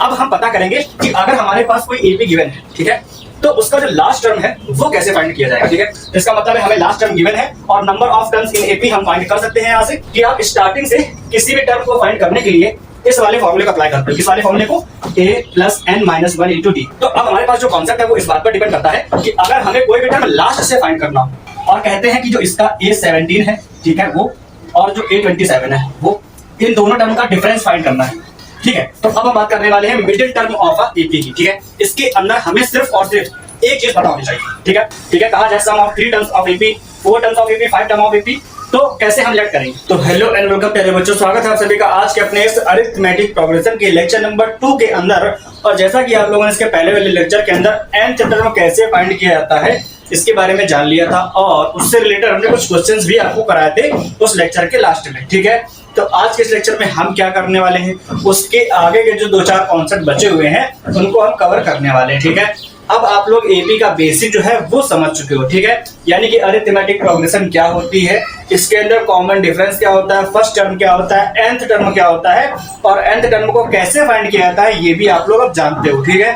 अब हम पता करेंगे कि अगर हमारे पास कोई एपी गिवन है, ठीक है, तो उसका जो लास्ट टर्म है वो कैसे फाइंड किया जाएगा। ठीक है, इसका मतलब है हमें लास्ट टर्म गिवन है और number of terms in AP हम फाइंड कर सकते हैं यहाँ से कि आप स्टार्टिंग से किसी भी टर्म को फाइंड करने के लिए इस वाले फॉर्मूले को अप्लाई करते हो। किस वाले फॉर्मूले को? a plus n minus 1 into D. तो अब हमारे पास जो कॉन्सेप्ट है वो इस बात पर डिपेंड करता है कि अगर हमें कोई भी टर्म लास्ट से फाइंड करना हो और कहते हैं कि जो इसका a17 है, ठीक है, वो और जो a27 है वो, इन दोनों टर्म का डिफरेंस फाइंड करना है। ठीक है, तो अब हम बात करने वाले हैं middle term of a AP की। ठीक है, इसके अंदर हमें सिर्फ और सिर्फ एक चीज पता होनी चाहिए। ठीक है, ठीक है, कहा जाए sum of 3 terms of AP, 4 terms of AP, 5 term of AP, तो कैसे हम लेट करेंगे। तो हेलो एंड वेलकम प्यारे बच्चों, स्वागत है आप सभी का आज के अपने इस अरिथमेटिक प्रोग्रेशन के लेक्चर नंबर 2 के अंदर। और जैसा कि आप लोगों ने इसके पहले वाले लेक्चर के अंदर nth टर्म कैसे फाइंड किया जाता है इसके बारे में जान लिया था और उससे रिलेटेड हमने कुछ क्वेश्चंस भी आपको कराए थे उस लेक्चर के लास्ट में। ठीक है, तो आज के इस लेक्चर में हम क्या करने वाले हैं, उसके आगे के जो 2-4 कॉन्सेप्ट बचे हुए हैं उनको हम कवर करने वाले हैं। ठीक है, अब आप लोग एपी का बेसिक जो है वो समझ चुके हो। ठीक है, यानी कि अरिथमेटिक प्रोग्रेशन क्या होती है, इसके अंदर कॉमन डिफरेंस क्या होता है, फर्स्ट टर्म क्या होता है, nth टर्म क्या होता है और nth टर्म को कैसे फाइंड किया जाता है ये भी आप लोग अब जानते हो। ठीक है,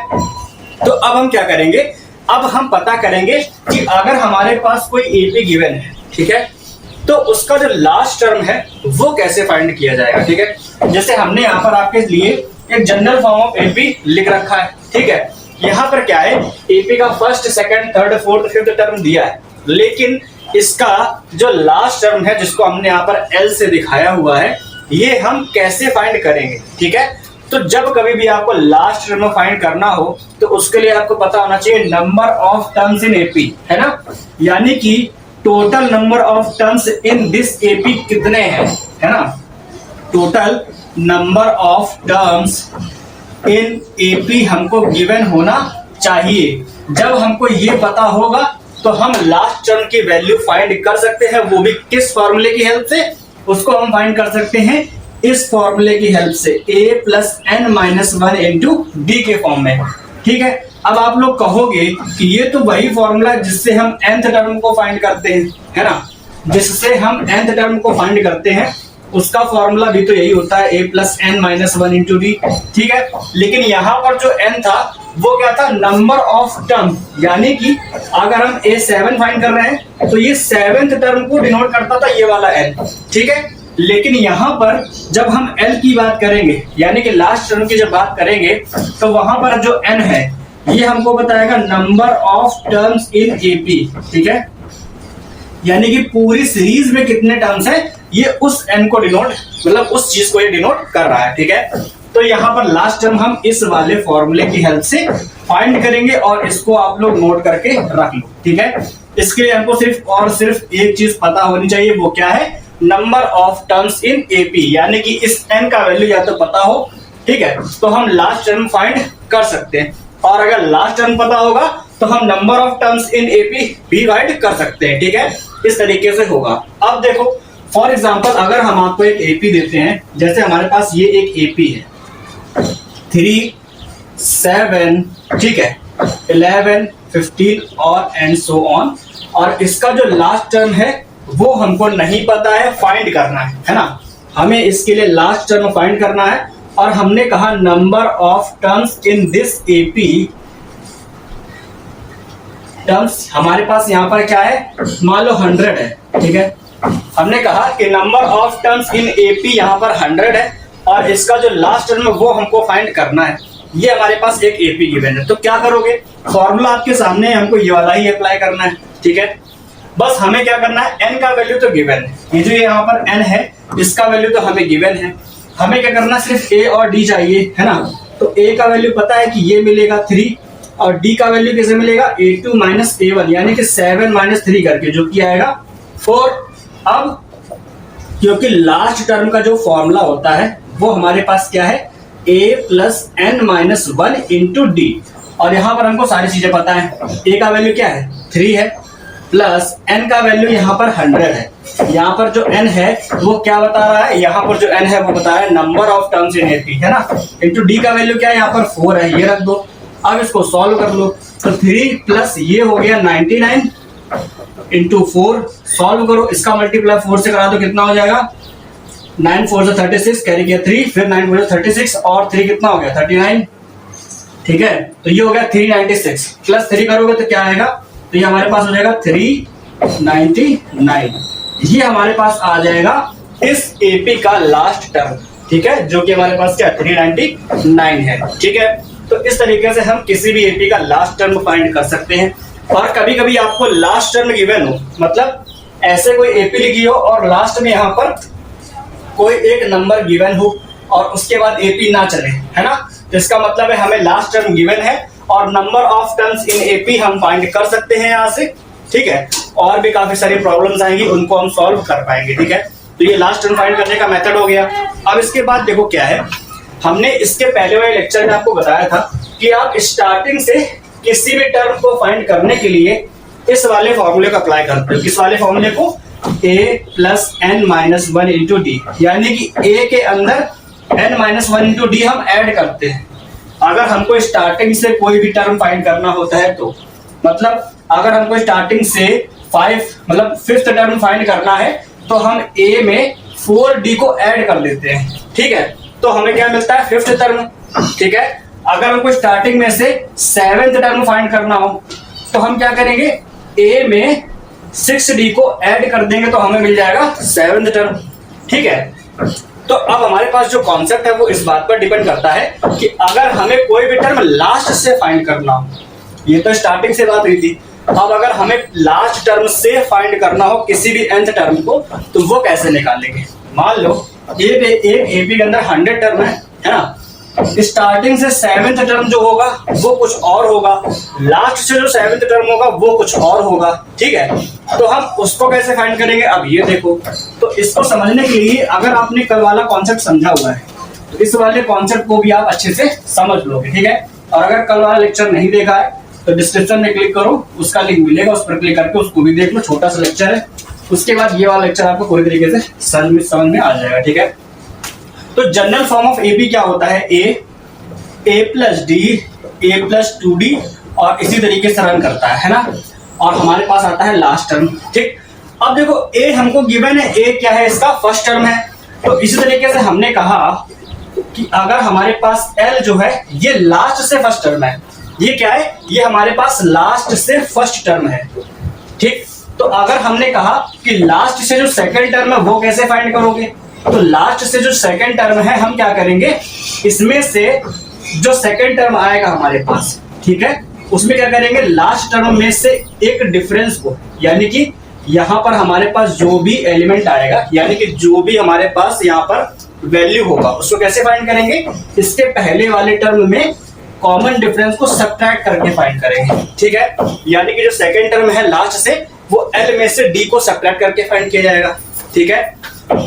तो अब हम क्या करेंगे, अब हम पता करेंगे कि अगर हमारे पास कोई एपी गिवन है, ठीक है, तो उसका जो लास्ट टर्म है वो कैसे फाइंड किया जाएगा। ठीक है, जैसे हमने यहाँ पर आपके लिए एक जनरल फॉर्म ऑफ एपी लिख रखा है। ठीक है, यहाँ पर क्या है, एपी का first, second, third, fourth, fifth term दिया है, लेकिन इसका जो लास्ट टर्म है जिसको हमने यहाँ पर एल से दिखाया हुआ है ये हम कैसे फाइंड करेंगे। ठीक है, तो जब कभी भी आपको लास्ट टर्म फाइंड करना हो तो उसके लिए आपको पता होना चाहिए number of terms in AP, है ना, यानी कि total number of terms in this AP कितने हैं, है ना, total number of terms in AP हमको गिवन होना चाहिए। जब हमको ये पता होगा तो हम लास्ट टर्म की वैल्यू फाइंड कर सकते हैं, वो भी किस फॉर्मूले की हेल्प से, उसको हम फाइंड कर सकते हैं इस फॉर्मूले की हेल्प से, a plus n minus 1 into D के फॉर्म में। ठीक है, अब आप लोग कहोगे कि ये तो वही फॉर्मूला जिससे हम nth टर्म को फाइंड करते हैं, है ना, जिससे हम nth टर्म को फाइंड करते हैं उसका फॉर्मूला भी तो यही होता है a plus n minus 1 into D. ठीक है, लेकिन यहाँ पर जो n था वो क्या था, नंबर ऑफ टर्म, यानी कि अगर हम a7 फाइंड कर रहे हैं तो ये 7th टर्म को डिनोट करता था ये वाला n। ठीक है, लेकिन यहाँ पर जब हम l की बात करेंगे यानी कि लास्ट टर्म की जब बात करेंगे तो वहां पर जो n है ये हमको बताएगा number of terms in AP. ठीक है, यानी कि पूरी सीरीज में कितने टर्म्स हैं ये उस n को डिनोट, मतलब उस चीज को ये डिनोट कर रहा है। ठीक है, तो यहाँ पर लास्ट टर्म हम इस वाले फॉर्मूले की हेल्प से फाइंड करेंगे और इसको आप लोग नोट करके रख लो। ठीक है, इसके लिए हमको सिर्फ और सिर्फ एक चीज पता होनी चाहिए, वो क्या है, number of terms in AP, यानी कि इस n का वैल्यू या तो पता हो, ठीक है, तो हम लास्ट टर्म फाइंड कर सकते हैं, और अगर लास्ट टर्म पता होगा तो हम number of terms in AP भी फाइंड कर सकते हैं। ठीक है, इस तरीके से होगा। अब देखो फॉर एग्जांपल अगर हम आपको एक एपी देते हैं, जैसे हमारे पास ये एक एपी है 3, 7, ठीक है, 11, 15 और एंड सो ऑन, और इसका जो लास्ट टर्म है वो हमको नहीं पता है, फाइंड करना है ना, हमें इसके लिए लास्ट टर्म फाइंड करना है। और हमने कहा number of terms in this AP, terms हमारे पास यहाँ पर क्या है, मान लो 100 है। ठीक है, हमने कहा कि number of terms in AP यहाँ पर 100 है और इसका जो लास्ट टर्म है वो हमको फाइंड करना है। ये हमारे पास एक एपी गिवन है, तो क्या करोगे, फॉर्मूला आपके सामने है, हमको ये वाला ही अप्लाई करना है। ठीक है, बस हमें क्या करना है, n का वैल्यू तो गिवन है, ये जो यहाँ पर n है इसका वैल्यू तो हमें गिवन है, हमें क्या करना, सिर्फ a और d चाहिए, है ना, तो a का वैल्यू पता है कि ये मिलेगा 3 और d का वैल्यू कैसे मिलेगा, a2 माइनस a1, यानी कि 7 माइनस 3 करके जो कि आएगा 4। अब क्योंकि लास्ट टर्म का जो फॉर्मूला होता है वो हमारे पास क्या है, a plus n minus 1 into D, और यहाँ पर हमको सारी चीजें पता है, a का वैल्यू क्या है 3 है, प्लस n का वैल्यू यहाँ पर 100 है, यहाँ पर जो n है वो क्या बता रहा है, यहाँ पर जो n है वो बता रहा है number of terms in AP, है ना, इंटू डी का वैल्यू क्या है, यहाँ पर 4 है, ये रख दो। अब इसको सॉल्व कर लो, तो 3 प्लस ये हो गया 99 इंटू 4, सॉल्व करो, इसका मल्टीप्लाई 4 से करा दो, कितना हो जाएगा 9 4 जा 36, कैरी किया 3, फिर 9 4 जा 36 और 3 कितना हो गया 39। ठीक है, तो ये हो गया 396 प्लस 3 करोगे तो क्या आएगा, तो ये हमारे पास हो जाएगा 399। ये हमारे पास आ जाएगा इस एपी का लास्ट टर्म। ठीक है, जो कि हमारे पास क्या 399 है। ठीक है, तो इस तरीके से हम किसी भी एपी का लास्ट टर्म फाइंड कर सकते हैं। और कभी कभी आपको लास्ट टर्म गिवन हो, मतलब ऐसे कोई एपी लिखी हो और लास्ट में यहाँ पर कोई एक नंबर गिवन हो और उसके बाद एपी ना चले, है ना, तो इसका मतलब है हमें लास्ट टर्म गिवन है और number of terms in AP हम फाइंड कर सकते हैं यहाँ से। ठीक है, और भी काफी सारी प्रॉब्लम्स आएंगी, उनको हम सॉल्व कर पाएंगे। ठीक है, तो ये लास्ट टर्म फाइंड करने का मेथड हो गया। अब इसके बाद देखो क्या है, हमने इसके पहले वाले लेक्चर में आपको बताया था कि आप स्टार्टिंग से किसी भी टर्म को फाइंड करने के लिए इस वाले फॉर्मूले को अप्लाई करते हो। किस वाले फॉर्मूले को, a plus n minus 1 into d, यानी कि a के अंदर n माइनस 1 इंटू डी हम ऐड करते हैं। अगर हमको स्टार्टिंग से कोई भी टर्म फाइंड करना होता है तो, मतलब अगर हमको स्टार्टिंग से 5th टर्म फाइंड करना है तो हम a में 4d को ऐड कर लेते हैं। ठीक है, तो हमें क्या मिलता है 5th टर्म। ठीक है, अगर हमको स्टार्टिंग में से 7th टर्म फाइंड करना हो तो हम क्या करेंगे, a में 6d को ऐड कर देंगे तो हमें मिल जाएगा 7th टर्म। ठीक है, तो अब हमारे पास जो कॉन्सेप्ट है वो इस बात पर डिपेंड करता है कि अगर हमें कोई भी टर्म लास्ट से फाइंड करना हो, ये तो स्टार्टिंग से बात हुई थी, अब अगर हमें लास्ट टर्म से फाइंड करना हो किसी भी nth टर्म को तो वो कैसे निकालेंगे। मान लो एक एपी के अंदर 100 टर्म है ना, स्टार्टिंग से 7th टर्म जो होगा वो कुछ और होगा, लास्ट से जो 7th टर्म होगा वो कुछ और होगा। ठीक है, तो हम उसको कैसे फाइंड करेंगे, अब ये देखो, तो इसको समझने के लिए अगर आपने कल वाला कॉन्सेप्ट समझा हुआ है तो इस वाले कॉन्सेप्ट को भी आप अच्छे से समझ लोगे। ठीक है, और अगर कल वाला लेक्चर नहीं देखा है तो डिस्क्रिप्शन में क्लिक करो, उसका लिंक मिलेगा, उस पर क्लिक करके उसको भी देख लो, छोटा सा लेक्चर है। उसके बाद ये वाला लेक्चर आपको पूरी तरीके से समझ में आ जाएगा। ठीक है, तो जनरल फॉर्म ऑफ एपी क्या होता है, ए प्लस डी, ए प्लस 2d और इसी तरीके से रन करता है ना, और हमारे पास आता है लास्ट टर्म। ठीक, अब देखो ए हमको गिवन है, ए क्या है, इसका फर्स्ट टर्म है। तो इसी तरीके से हमने कहा कि अगर हमारे पास एल जो है ये लास्ट से फर्स्ट टर्म है, ये क्या है, ये हमारे पास लास्ट से फर्स्ट टर्म है। ठीक, तो अगर हमने कहा कि लास्ट से जो सेकंड टर्म है वो कैसे फाइंड करोगे, तो लास्ट से जो सेकंड टर्म है हम क्या करेंगे, इसमें से जो सेकंड टर्म आएगा हमारे पास, ठीक है, उसमें क्या करेंगे, लास्ट टर्म में से एक डिफरेंस को, यानी कि यहां पर हमारे पास जो भी एलिमेंट आएगा, यानी कि जो भी हमारे पास यहाँ पर वैल्यू होगा उसको कैसे फाइंड करेंगे, इसके पहले वाले टर्म में कॉमन डिफरेंस को सब्ट्रैक्ट करके फाइंड करेंगे। ठीक है, यानी कि जो सेकंड टर्म है लास्ट से वो एल में से डी को सब्ट्रैक्ट करके फाइंड किया जाएगा। ठीक है,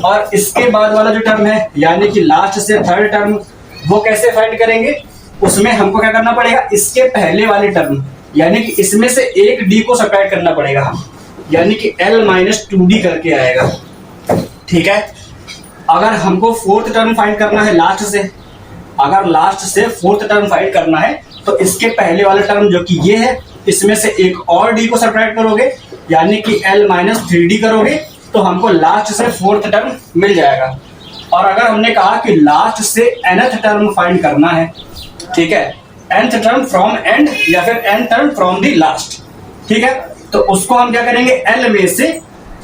और इसके बाद वाला जो टर्म है यानी कि लास्ट से थर्ड टर्म, वो कैसे फाइंड करेंगे, उसमें हमको क्या करना पड़ेगा, इसके पहले वाले टर्म यानी कि इसमें से एक डी को सब्ट्रैक्ट करना पड़ेगा हम, यानी कि l माइनस 2d करके आएगा। ठीक है, अगर हमको 4th टर्म फाइंड करना है लास्ट से, अगर लास्ट से 4th टर्म फाइंड करना है तो इसके पहले वाला टर्म जो कि ये है, इसमें से एक और डी को सब्ट्रैक्ट करोगे यानी कि l माइनस 3d करोगे तो हमको लास्ट से 4th टर्म मिल जाएगा। और अगर हमने कहा कि लास्ट से nth टर्म फाइंड करना है, ठीक है, nth टर्म फ्रॉम एंड या फिर nth term from the last, ठीक है, तो उसको हम क्या करेंगे, l में से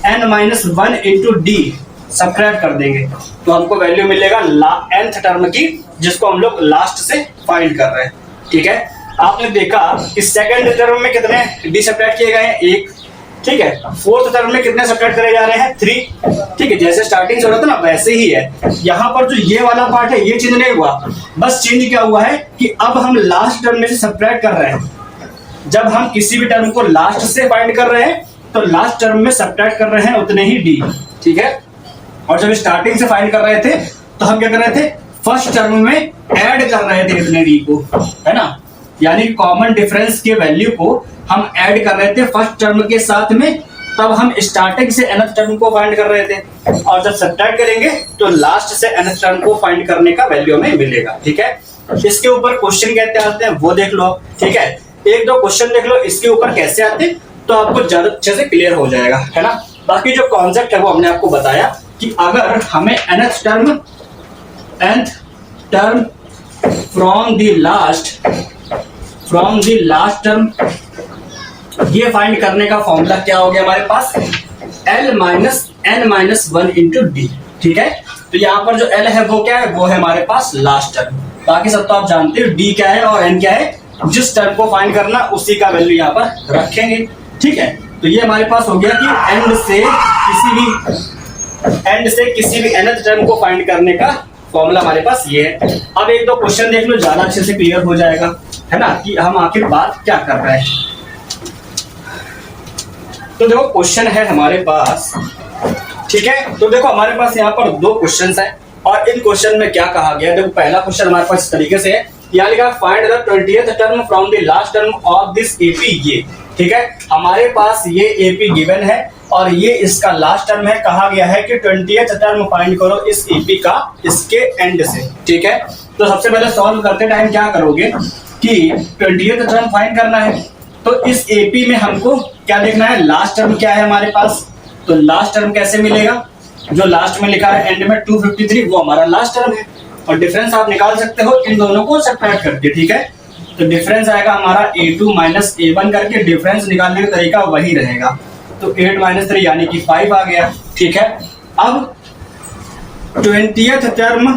n minus 1 into D subtract कर देंगे तो हमको वैल्यू मिलेगा nth टर्म की, जिसको हम लोग लास्ट से फाइंड कर रहे हैं। ठीक है, आपने देखा कि सेकंड टर्म में कितने डी सब्ट्रैक्ट किए गए हैं, 1। ठीक है, 4th टर्म में कितने सब्ट्रैक्ट करे जा रहे हैं, 3। ठीक है, जैसे स्टार्टिंग से हो रहा था ना वैसे ही है। यहाँ पर जो ये वाला पार्ट है ये चेंज नहीं हुआ, बस चेंज क्या हुआ है कि अब हम लास्ट टर्म में से सब्ट्रैक्ट कर रहे हैं। जब हम किसी भी टर्म को लास्ट से फाइंड कर रहे हैं तो लास्ट टर्म में सब्ट्रैक्ट कर रहे हैं उतने ही डी। ठीक है, और जब स्टार्टिंग से फाइंड कर रहे थे तो हम क्या कर रहे थे, फर्स्ट टर्म में ऐड कर रहे थे इतने डी को, है ना, यानी कॉमन डिफरेंस के वैल्यू को हम ऐड कर रहे थे फर्स्ट टर्म के साथ में, तब हम स्टार्टिंग से nth टर्म को फाइंड कर रहे थे, और जब सब्ट्रैक्ट करेंगे तो लास्ट से nth टर्म को फाइंड करने का वैल्यू हमें मिलेगा। ठीक है, इसके ऊपर क्वेश्चन कैसे आते हैं वो देख लो। ठीक है, 1-2 क्वेश्चन देख लो इसके ऊपर कैसे आते हैं तो आपको ज्यादा अच्छे से क्लियर हो जाएगा, है ना। बाकी जो कॉन्सेप्ट है वो हमने आपको बताया कि अगर हमें nth term from the last term ये फाइंड करने का फॉर्मूला क्या हो गया हमारे पास, L minus n minus 1 into D. ठीक है, तो यहाँ पर जो L है वो क्या है, वो है हमारे पास लास्ट टर्म। बाकी सब तो आप जानते हो, D क्या है और N क्या है, जिस टर्म को फाइंड करना उसी का वैल्यू यहाँ पर रखेंगे। ठीक है, तो ये हमारे पास हो गया कि एंड से किसी भी nth टर्म को फाइंड करने का फॉर्मूला हमारे पास ये है। अब एक दो क्वेश्चन देख लो, ज्यादा अच्छे से क्लियर हो जाएगा, है ना, कि हम आखिर बात क्या कर रहे हैं। तो देखो क्वेश्चन है हमारे पास, ठीक है, तो देखो हमारे पास यहाँ पर दो क्वेश्चंस हैं और इन क्वेश्चन में क्या कहा गया है। देखो पहला क्वेश्चन हमारे पास इस तरीके से है, यहाँ लिखा find the 20th term from the last term of this AP. ये ठीक है, हमारे पास ये एपी गिवन है और ये इसका लास्ट टर्म है। कहा गया है कि 20th टर्म फाइंड करो इस एपी का इसके एंड से। ठीक है, तो सबसे पहले सॉल्व करते टाइम क्या करोगे कि 20th टर्म फाइंड करना है, तो इस एपी में हमको क्या देखना है, लास्ट टर्म क्या है हमारे पास। तो लास्ट टर्म कैसे मिलेगा, जो लास्ट में लिखा है एंड में 253 वो हमारा लास्ट टर्म है और डिफरेंस आप निकाल सकते हो इन दोनों को सब्ट्रैक्ट करके। ठीक है, तो डिफरेंस आएगा हमारा a2 माइनस a1 करके, डिफरेंस निकालने का तरीका वही रहेगा। तो 8 माइनस 3 यानी कि 5 आ गया। ठीक है, अब 20th term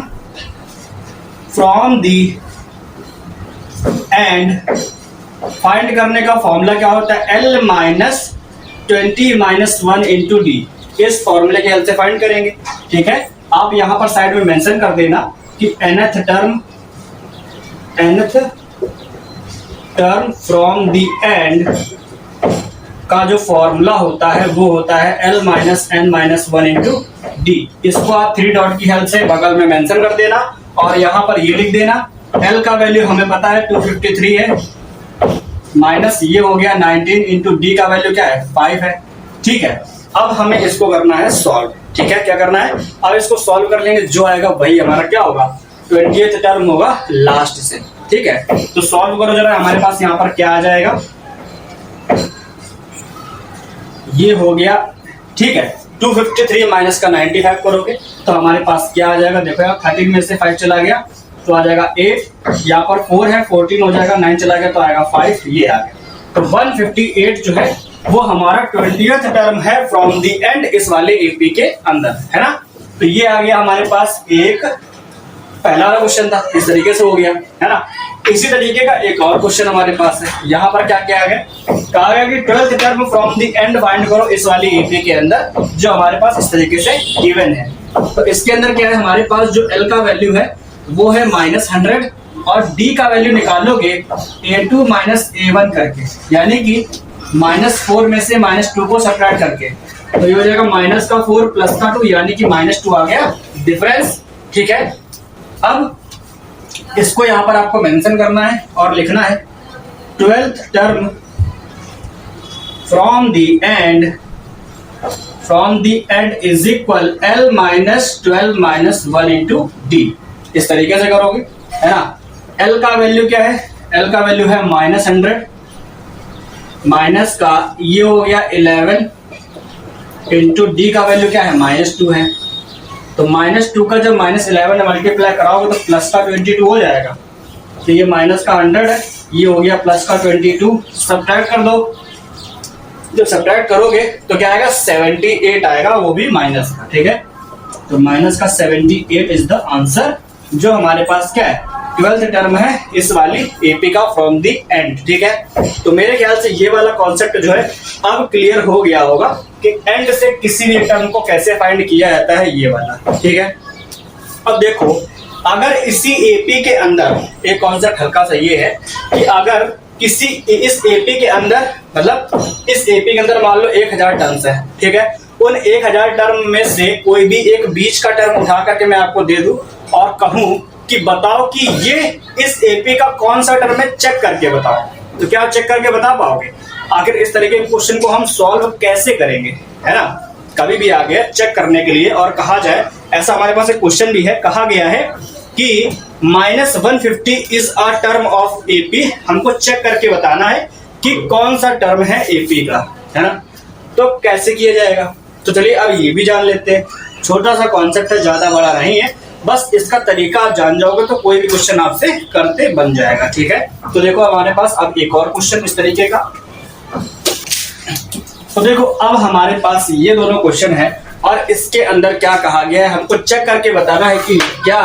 from the and find करने का फॉर्मूला क्या होता है, L minus 20 minus 1 into D. इस फॉर्मूले के हेल्प से फाइंड करेंगे। ठीक है, आप यहां पर साइड में मेंशन कर देना कि nth term from the and का जो फॉर्मूला होता है वो होता है L minus n minus 1 into D. इसको आप 3 डॉट की हेल्प से बगल में मेंशन कर देना और यहाँ पर ये लिख देना, L का वैल्यू हमें पता है 253 है, माइनस ये हो गया 19 इंटू डी का वैल्यू क्या है 5 है। ठीक है, अब हमें इसको करना है सॉल्व। ठीक है, क्या करना है, अब इसको सॉल्व कर लेंगे, जो आएगा वही हमारा क्या होगा, 20th टर्म होगा लास्ट से। ठीक है, तो सॉल्व करो जरा, हमारे पास यहाँ पर क्या आ जाएगा, ये हो गया। ठीक है, 253 माइनस का 95 करोगे तो हमारे पास क्या आ जाएगा, देखो यार 13 में से 5 चला गया तो आ जाएगा 8, यहाँ पर 4 है 14 हो जाएगा, 9 चला गया तो आएगा 5, ये आ गया। तो 158 जो है वो हमारा 20th टर्म है फ्रॉम दी एंड इस वाले एपी के अंदर, है ना। तो ये आ गया हमारे पास, एक पहला वाला क्वेश्चन था, इस तरीके से हो गया, है ना। इसी तरीके का एक और क्वेश्चन हमारे पास है। यहाँ पर क्या किया गया, कहा गया कि 12th term from the and find करो इस वाली एपी के अंदर, जो हमारे पास इस तरीके से गिवन है। तो इसके अंदर क्या है, हमारे पास जो L का वैल्यू है वो है -100 और D का वैल्यू निकालोगे A2 माइनस A1 करके, यानी कि -4 में से -2 को सब्ट्रैक्ट करके, तो ये हो जाएगा -4 प्लस का 2 यानी कि -2 आ गया डिफरेंस। ठीक है, अब इसको यहाँ पर आपको मेंशन करना है और लिखना है 12th term from the and is equal L minus 12 minus 1 into D. इस तरीके से करोगे, है ना। L का वैल्यू क्या है, L का वैल्यू है -100 माइनस का ये हो गया 11 इंटू डी का वैल्यू क्या है -2 है। तो -2 का जब -11 मल्टीप्लाई कराओगे तो प्लस का 22 हो जाएगा। तो ये माइनस का 100 है, ये हो गया प्लस का 22, सब्ट्रैक्ट कर दो। जब सब्ट्रैक्ट करोगे तो क्या आएगा 78 आएगा, वो भी माइनस का। ठीक है, तो माइनस का 78 इज द आंसर, जो हमारे पास क्या है 12th टर्म है इस वाली एपी का फ्रॉम दी एंड। ठीक है, तो मेरे ख्याल से ये वाला कॉन्सेप्ट जो है अब क्लियर हो गया होगा कि एंड से किसी भी टर्म को कैसे फाइंड किया जाता है, ये वाला। ठीक है, अब देखो अगर इसी एपी के अंदर एक कॉन्सेप्ट हल्का सा ये है कि अगर किसी इस एपी के अंदर, मतलब इस एपी के अंदर मान लो 1000 टर्म्स है। ठीक है, उन 1000 टर्म में से कोई भी एक बीच का टर्म उठा करके मैं आपको दे दूं और कहूं कि बताओ कि ये इस एपी का कौन सा टर्म है, चेक करके बताओ, तो क्या चेक करके बता पाओगे? आखिर इस तरीके के क्वेश्चन को हम सॉल्व कैसे करेंगे, है ना। कभी भी आ गया चेक करने के लिए और कहा जाए, ऐसा हमारे पास एक क्वेश्चन भी है, कहा गया है कि -150 is a term of AP. हमको चेक करके बताना है कि कौन सा टर्म है एपी का, है ना। तो कैसे किया जाएगा, तो चलिए अब ये भी जान लेते हैं। छोटा सा कॉन्सेप्ट है, ज्यादा बड़ा नहीं है, बस इसका तरीका आप जान जाओगे तो कोई भी क्वेश्चन आपसे करते बन जाएगा। ठीक है, तो देखो हमारे पास अब एक और क्वेश्चन इस तरीके का। तो देखो अब हमारे पास ये दोनों क्वेश्चन है और इसके अंदर क्या कहा गया है, हमको चेक करके बताना है कि क्या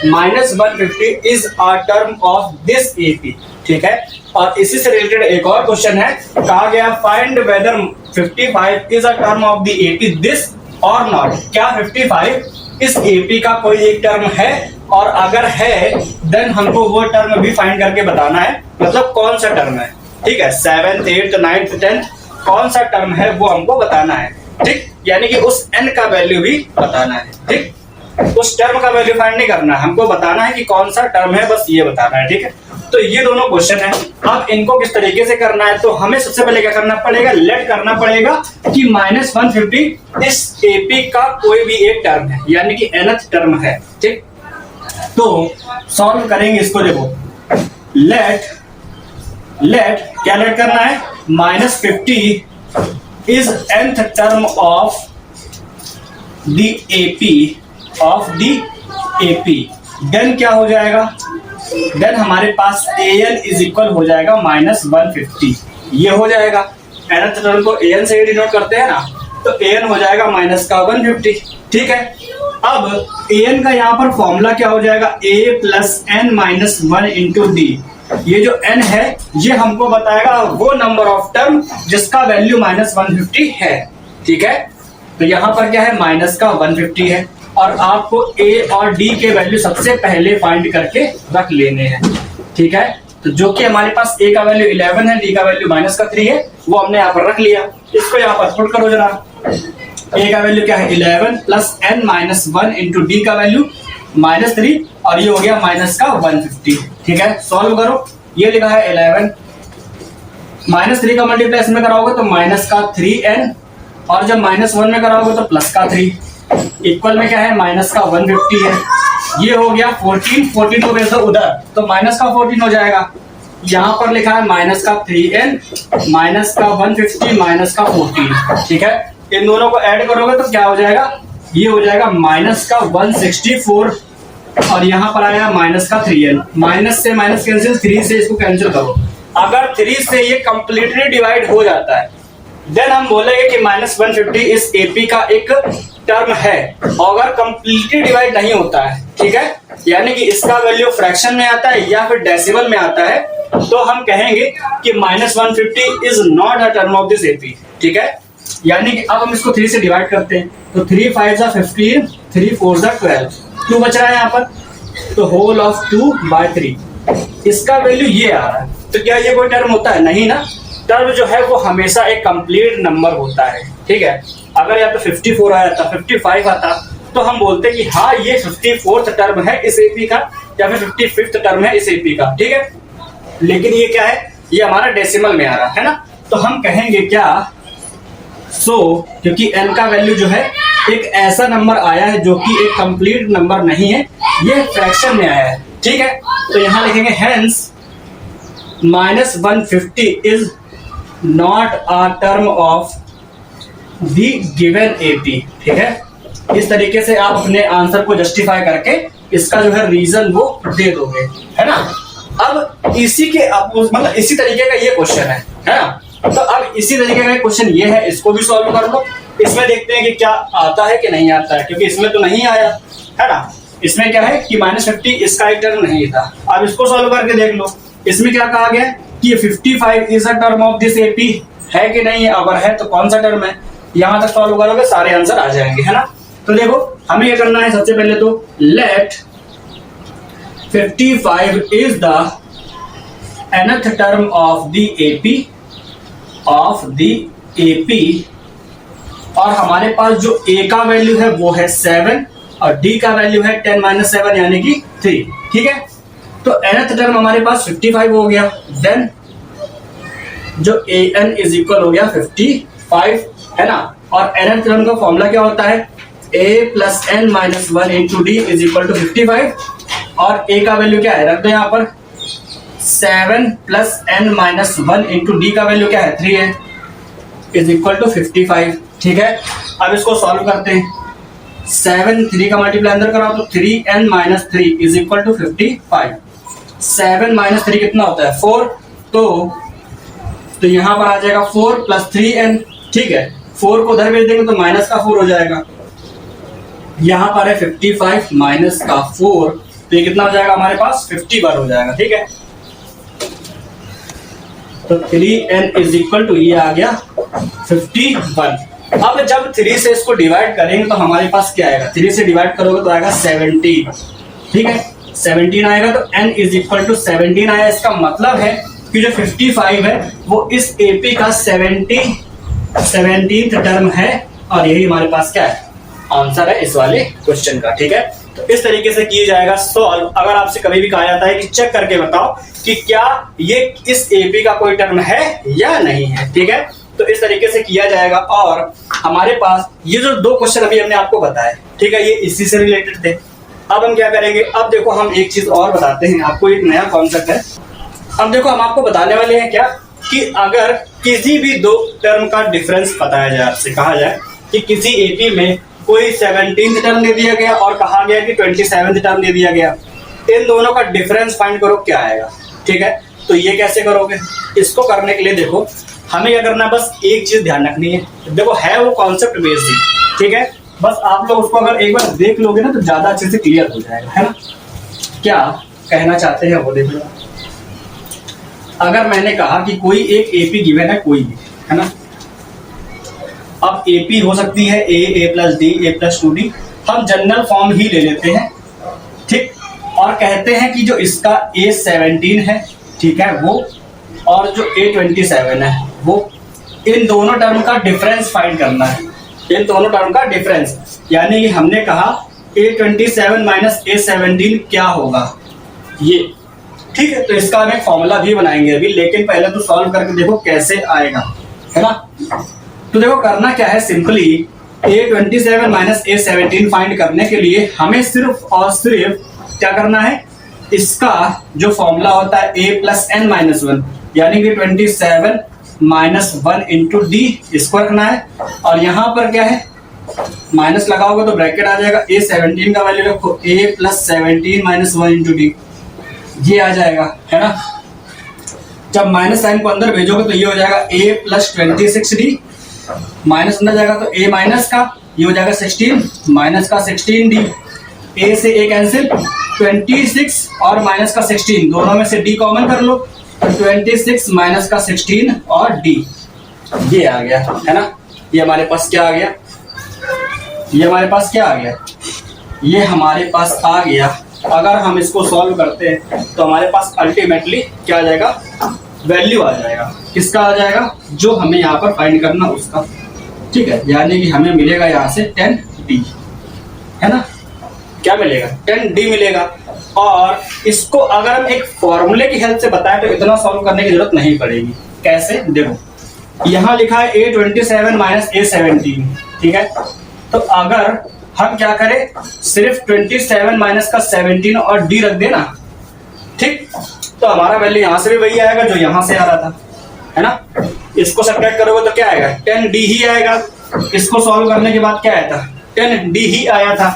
-150 is a term of this AP. ठीक है, और इसी से रिलेटेड एक और क्वेश्चन है, कहा गया find weather 55 is a term of the AP this और नॉट। क्या 55 इस एपी का कोई एक टर्म है, और अगर है देन हमको वो टर्म भी फाइंड करके बताना है, मतलब कौन सा टर्म है। ठीक है, 7th 8th 9th 10th कौन सा टर्म है वो हमको बताना है। ठीक, यानी कि उस n का वैल्यू भी बताना है। ठीक, उस टर्म का वैल्यू फाइंड नहीं करना है, हमको बताना है कि कौन सा टर्म है, बस ये बताना है। ठीक है, तो ये दोनों क्वेश्चन है। अब इनको किस तरीके से करना है, तो हमें सबसे पहले क्या करना पड़ेगा, लेट करना पड़ेगा कि -150 इस एपी का कोई भी एक टर्म है, यानी कि nth टर्म है। ठीक, तो सॉल्व करेंगे इसको। देखो लेट क्या लेट करना है, -50 is nth term of the AP then क्या हो जाएगा, देन हमारे पास an इज इक्वल हो जाएगा -150। ये हो जाएगा, nth टर्म को an से डिनोट करते हैं ना, तो an हो जाएगा -150। ठीक है, अब an का यहाँ पर फॉर्मूला क्या हो जाएगा, a + n-1 × d। ये जो n है ये हमको बताएगा वो नंबर ऑफ टर्म जिसका वैल्यू -150 है। ठीक है, तो यहाँ पर क्या है, माइनस का 150 है और आपको a और d के वैल्यू सबसे पहले फाइंड करके रख लेने हैं। ठीक है, तो जो कि हमारे पास a का वैल्यू 11 है, d का वैल्यू -3 है, वो हमने यहाँ पर रख लिया। इसको यहाँ पर पुट करो जरा, a का वैल्यू क्या है 11 + n-1 × d का वैल्यू -3 और ये हो गया -150। ठीक है, सॉल्व करो, ये लिखा है 11 -3 का मल्टीप्लाई इसमें कराओगे तो -3n और जब -1 में कराओगे तो +3 इक्वल में क्या है, -150 है। ये हो गया 14 को भेज दो उधर तो -14 हो जाएगा। यहाँ पर लिखा है -3n -150 -14। ठीक है, इन दोनों को ऐड करोगे तो क्या हो जाएगा, ये हो जाएगा -164 और यहाँ पर आया -3n। माइनस से माइनस कैंसिल, 3 से इसको कैंसिल करो। अगर 3 से ये कंप्लीटली डिवाइड हो जाता है देन हम बोलेंगे कि -150 इस एपी का एक टर्म है। और अगर कंप्लीटली डिवाइड नहीं होता है, ठीक है, यानी कि इसका वैल्यू फ्रैक्शन में आता है या फिर डेसिमल में आता है, तो हम कहेंगे कि -150 is not a term of this AP. ठीक है, यानी कि अब हम इसको 3 से डिवाइड करते हैं तो 3 5 15, 3 4 12, 2 बच रहा है यहाँ पर, तो होल ऑफ 2/3 इसका वैल्यू ये आ रहा है। तो क्या ये कोई टर्म होता है, नहीं ना। टर्म जो है वो हमेशा एक कंप्लीट नंबर होता है। ठीक है, अगर या तो 54 आया था, 55 आता, तो हम बोलते हैं कि हाँ ये 54th टर्म है इस एपी का या फिर 55th टर्म है इस एपी का। ठीक है, लेकिन ये क्या है, ये हमारा डेसिमल में आ रहा है ना, तो हम कहेंगे क्या, क्योंकि n का वैल्यू जो है एक ऐसा नंबर आया है जो कि एक कंप्लीट नंबर नहीं है, ये फ्रैक्शन में आया है। ठीक है, तो यहां लिखेंगे hence -150 is not a term of the given AP. ठीक है, इस तरीके से आप अपने आंसर को जस्टिफाई करके इसका जो है रीजन वो दे दोगे, है ना। अब इसी के मतलब इसी तरीके का ये क्वेश्चन है ना। तो अब इसी तरीके का क्वेश्चन ये है, इसको भी सॉल्व कर लो। इसमें देखते हैं कि क्या आता है कि नहीं आता है, क्योंकि इसमें तो नहीं आया है ना। इसमें क्या है कि -50 इसका एक टर्म नहीं था। अब इसको सॉल्व करके देख लो, इसमें क्या कहा गया कि 55 is a term of this AP है कि नहीं है, अगर है तो कौन सा टर्म है। यहां तक सॉल्व करोगे सारे आंसर आ जाएंगे, है ना। तो देखो हमें क्या करना है, सबसे पहले तो let 55 is the nth term of the AP और हमारे पास जो a का वैल्यू है वो है 7 और d का वैल्यू है 10 - 7 यानी कि 3। ठीक है, तो nth टर्म हमारे पास 55 हो गया, देन जो an इज इक्वल हो गया 55, है ना। और nth टर्म का फॉर्मूला क्या होता है, a + n-1 × d is equal to 55 और a का वैल्यू क्या है, रख दो यहाँ पर 7 + n-1 × d का वैल्यू क्या है 3 है, इज इक्वल टू 55। ठीक है, अब इसको सॉल्व करते हैं 7 3 का मल्टीप्लाई अंदर कराओ तो 3n minus 3 is equal to 55। 7 minus 3 कितना होता है 4, तो यहां पर आ जाएगा 4 प्लस 3n। ठीक है, 4 को उधर भेज देंगे तो माइनस का 4 हो जाएगा। यहां पर है 55 माइनस का 4, तो ये कितना हो जाएगा हमारे पास 51 हो जाएगा। ठीक है, तो 3n इज इक्वल टू ये आ गया 51। अब जब 3 से इसको डिवाइड करेंगे तो हमारे पास क्या आएगा, 3 से डिवाइड करोगे तो आएगा 17। ठीक है, 17 आएगा तो n इज इक्वल टू 17 आया। इसका मतलब है कि जो 55 है वो इस एपी का 17th टर्म है, और यही हमारे पास क्या है आंसर है इस वाले क्वेश्चन का। ठीक है, तो इस तरीके से किया जाएगा सॉल्व। अगर आपसे कभी भी कहा जाता है कि चेक करके बताओ कि क्या ये इस एपी का कोई टर्म है या नहीं है, ठीक है, तो इस तरीके से किया जाएगा। और हमारे पास ये जो 2 क्वेश्चन अभी हमने आपको बताए, ठीक है, ये इसी से रिलेटेड थे। अब हम क्या करेंगे, अब देखो हम एक चीज और बताते हैं आपको, एक नया कॉन्सेप्ट है। अब देखो हम आपको बताने वाले हैं क्या, कि अगर किसी भी 2 टर्म का डिफरेंस बताया जाए, आपसे कहा जाए कि किसी एपी में कोई 17th टर्म दे दिया गया और कहा गया कि 27th टर्म दे दिया गया, इन दोनों का डिफरेंस फाइंड करो क्या आएगा। ठीक है, तो ये कैसे करोगे, इसको करने के लिए देखो हमें क्या करना है, बस एक चीज ध्यान रखनी है। देखो है वो कॉन्सेप्ट बेस्ड ही, ठीक है, बस आप लोग उसको अगर एक बार देख लोगे ना तो ज्यादा अच्छे से क्लियर हो जाएगा, है ना। क्या कहना चाहते हैं वो देख लो। अगर मैंने कहा कि कोई एक एपी गिवन है, कोई भी, है ना, अब एपी हो सकती है ए प्लस डी, ए प्लस 2d, हम जनरल फॉर्म ही ले लेते हैं। ठीक, और कहते हैं कि जो इसका A17 है, ठीक है, वो और जो A27 है वो, इन दोनों टर्म का डिफरेंस फाइंड करना है। इन दोनों टर्म का डिफरेंस, यानी कि हमने कहा A27 माइनस A17 क्या होगा ये। ठीक है, तो इसका हम एक फॉर्मूला भी बनाएंगे अभी, लेकिन पहले तो सॉल्व करके देखो कैसे आएगा, है ना। तो देखो करना क्या है, simply A27 minus A17 find करने के लिए हमें सिर्फ और सिर्फ क्या करना है, इसका जो फॉर्मूला होता है A प्लस n माइनस 1, यानी कि 27 माइनस 1 इंटू डी, इसको रखना है। और यहाँ पर क्या है, माइनस लगाओगे तो ब्रैकेट आ जाएगा, A17 का वैल्यू रखो A plus 17 minus 1 into D, ये आ जाएगा, है ना। जब माइनस साइन को अंदर भेजोगे तो ये हो जाएगा A प्लस 26d, माइनस अंदर जाएगा तो A माइनस का, ये हो जाएगा 16 माइनस का 16d, A से A कैंसिल, 26 और माइनस का 16 दोनों में से d कॉमन कर लो, 26 माइनस का 16 और d, ये आ गया, है ना। ये हमारे पास क्या आ गया, ये हमारे पास क्या आ गया, ये हमारे पास आ गया। अगर हम इसको सॉल्व करते हैं तो हमारे पास अल्टीमेटली क्या आ जाएगा, वैल्यू आ जाएगा। किसका आ जाएगा, जो हमें यहाँ पर फाइंड करना उसका। ठीक है, यानी कि हमें मिलेगा यहाँ से 10d, है ना। क्या मिलेगा, 10d मिलेगा। और इसको अगर हम एक फॉर्मूले की हेल्प से बताएं तो इतना सॉल्व करने की जरूरत नहीं पड़ेगी। कैसे, देखो यहाँ लिखा है A27 माइनस A17, ठीक है, तो अगर हम क्या करें, सिर्फ 27 माइनस का 17 और d रख देना, ठीक, तो हमारा वैल्यू यहाँ से भी वही आएगा जो यहाँ से आ रहा था, है ना। इसको सब्ट्रैक्ट करोगे तो क्या आएगा, 10d ही आएगा। इसको सॉल्व करने के बाद क्या आया था, 10d ही आया था,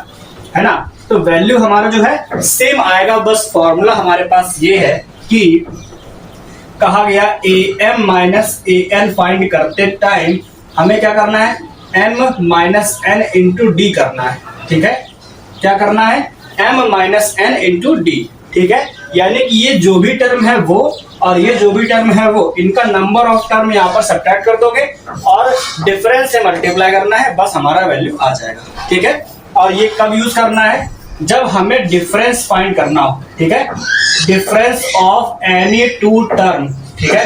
है ना। तो वैल्यू हमारा जो है सेम आएगा, बस फॉर्मूला हमारे पास ये है कि कहा गया am माइनस an फाइंड करते टाइम हमें क्या करना है, m minus n into D करना है। ठीक है, क्या करना है, m minus n into D, ठीक है, यानी कि ये जो भी टर्म है वो और ये जो भी टर्म है वो, इनका नंबर ऑफ टर्म यहाँ पर सब्ट्रैक्ट कर दोगे और डिफरेंस से मल्टीप्लाई करना है, बस हमारा वैल्यू आ जाएगा। ठीक है, और ये कब यूज करना है, जब हमें डिफरेंस फाइंड करना हो। ठीक है, डिफरेंस ऑफ एनी 2 टर्म, ठीक है,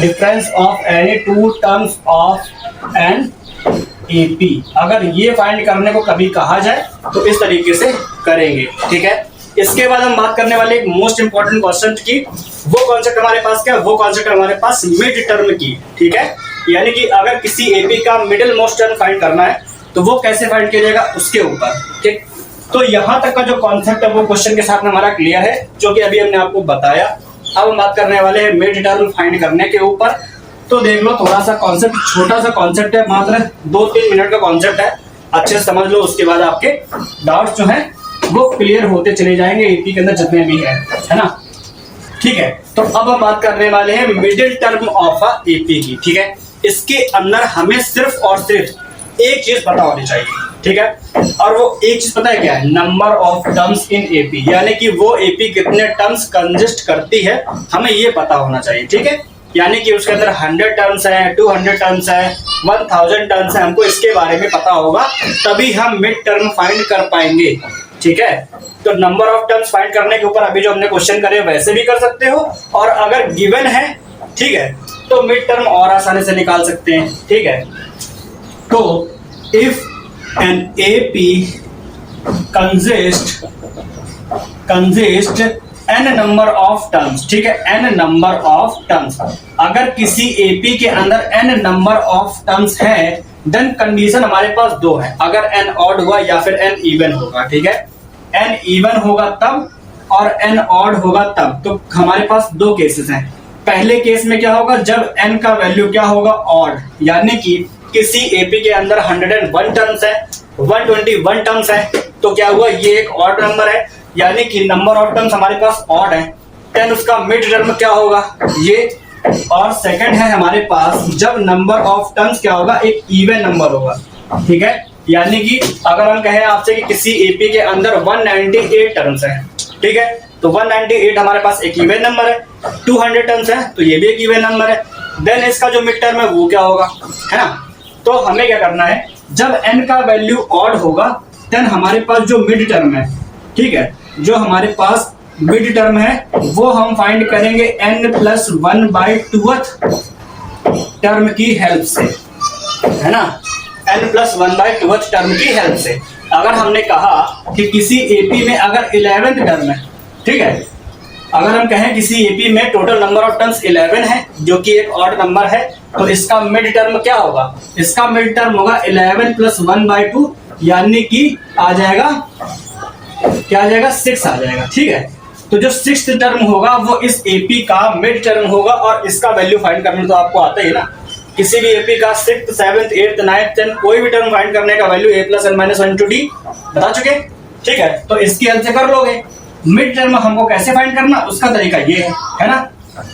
difference of any 2 terms of an AP, अगर ये फाइंड करने को कभी कहा जाए तो इस तरीके से करेंगे। ठीक है, इसके बाद हम बात करने वाले एक मोस्ट इंपॉर्टेंट कॉन्सेप्ट की। वो कॉन्सेप्ट हमारे पास क्या, वो कॉन्सेप्ट हमारे पास मिड टर्म की। ठीक है, यानी कि अगर किसी एपी का मिडिल मोस्ट टर्म फाइंड करना है तो वो कैसे फाइंड किया जाएगा उसके ऊपर। ठीक, तो यहाँ तक का जो कॉन्सेप्ट है वो क्वेश्चन के साथ में हमारा क्लियर है, जो कि अभी हमने आपको बताया। अब हम बात करने वाले हैं मिड टर्म फाइंड करने के ऊपर। तो देख लो, थोड़ा सा कॉन्सेप्ट, छोटा सा कॉन्सेप्ट है, मात्र 2-3 मिनट का कॉन्सेप्ट है, अच्छे से समझ लो, उसके बाद आपके डाउट्स जो हैं वो क्लियर होते चले जाएंगे एपी के अंदर जितने भी है ना। ठीक है, तो अब हम बात करने वाले हैं middle term of a AP की। ठीक है, इसके अंदर हमें सिर्फ और सिर्फ एक चीज पता होनी चाहिए। ठीक है, और वो एक चीज पता है क्या है? Number of terms in AP, यानी कि वो एपी कितने टर्म्स कंसिस्ट करती है हमें ये पता होना चाहिए। ठीक है, यानी कि उसके अंदर 100 टर्म्स है, 200 टर्म्स है, 1000 टर्म्स है, हमको इसके बारे में पता होगा तभी हम मिड टर्म फाइंड कर पाएंगे। ठीक है, तो नंबर ऑफ टर्म्स फाइंड करने के ऊपर अभी जो हमने क्वेश्चन करे वैसे भी कर सकते हो, और अगर गिवन है ठीक है तो मिड टर्म और आसानी से निकाल सकते हैं। ठीक है, तो if an AP consist n number of terms, ठीक है, n नंबर ऑफ टर्म्स, अगर किसी एपी के अंदर n नंबर ऑफ टर्म्स है देन कंडीशन हमारे पास दो है, अगर n ऑड हुआ या फिर n इवन होगा। ठीक है, n इवन होगा तब और n ऑड होगा तब। तो हमारे पास दो केसेस हैं। पहले केस में क्या होगा? जब n का वैल्यू क्या होगा? ऑड, यानी कि किसी एपी के अंदर 101 टर्म्स है, 121 टर्म्स है, तो क्या हुआ? ये एक ऑड नंबर है, यानी कि नंबर ऑफ टर्म्स हमारे पास ऑड है। 10 उसका मिड टर्म क्या होगा? ये। और सेकंड है हमारे पास जब नंबर ऑफ टर्म्स क्या होगा? एक इवन नंबर होगा। ठीक है, यानी कि अगर हम कहें आपसे कि किसी एपी के अंदर 198 टर्म्स है, ठीक है, तो 198 हमारे पास एक इवन नंबर है, 200 टर्म्स है तो ये भी एक इवन नंबर है, देन इसका जो मिड टर्म है वो क्या होगा, है ना। तो हमें क्या करना है, जब n का वैल्यू ऑड होगा देन हमारे पास जो मिड टर्म है, ठीक है, जो हमारे पास मिड टर्म है वो हम फाइंड करेंगे n+1/2 टर्म की हेल्प से, है ना, n+1/2 टर्म की हेल्प से। अगर हमने कहा कि किसी एपी में अगर 11th टर्म है, ठीक है, अगर हम कहें किसी एपी में टोटल नंबर ऑफ टर्म्स 11 है जो कि एक ऑड नंबर है, तो इसका मिड टर्म क्या होगा? इसका मिड टर्म होगा 11+1/2, यानी कि आ जाएगा, क्या आ जाएगा? 6 आ जाएगा। ठीक है, तो जो 6th टर्म होगा वो इस एपी का मिड टर्म होगा, और इसका वैल्यू फाइंड करना तो आपको आता ही है ना। किसी भी एपी का 6th 7th 8th 9th 10th कोई भी टर्म फाइंड करने का वैल्यू a+n-1 बता चुके। ठीक है, तो इसकी हेल्प से कर लोगे। मिड टर्म हमको कैसे फाइंड करना, उसका तरीका ये है ना,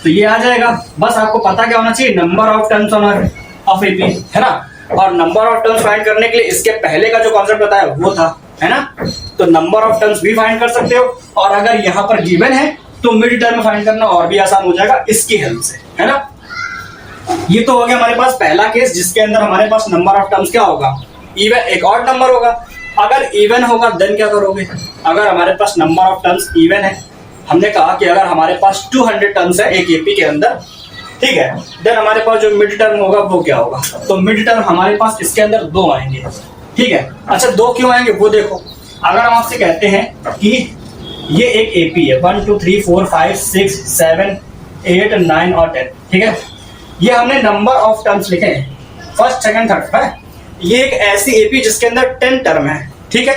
तो ये आ जाएगा। बस आपको पता क्या होना चाहिए? Number of terms of AP, है ना, और नंबर ऑफ टर्म्स फाइंड करने के लिए इसके पहले का जो कॉन्सेप्ट बताया वो था, है ना, तो नंबर ऑफ टर्म्स भी फाइंड कर सकते हो, और अगर यहाँ पर गिवन है तो मिड टर्म फाइंड करना और भी आसान हो जाएगा इसकी हेल्प से, है ना। ये तो हो गया हमारे पास पहला केस जिसके अंदर हमारे पास नंबर ऑफ टर्म्स क्या होगा? इवन, एक ऑड नंबर होगा। अगर इवन होगा देन क्या करोगे? अगर हमारे पास नंबर ऑफ टर्म्स इवन है, हमने कहा कि अगर हमारे पास 200 टर्म्स है एक एपी के अंदर, ठीक है, देन हमारे पास जो मिड टर्म होगा वो क्या होगा? तो मिड टर्म हमारे पास इसके अंदर 2 आएंगे। ठीक है, अच्छा 2 क्यों आएंगे वो देखो। अगर हम आपसे कहते हैं कि ये एक एपी है 1 2 3 4 5 6 7 8 9 और 10, ठीक है, ये हमने नंबर ऑफ टर्म्स लिखे हैं, फर्स्ट सेकंड थर्ड है। ये एक ऐसी एपी जिसके अंदर 10 टर्म है, ठीक है,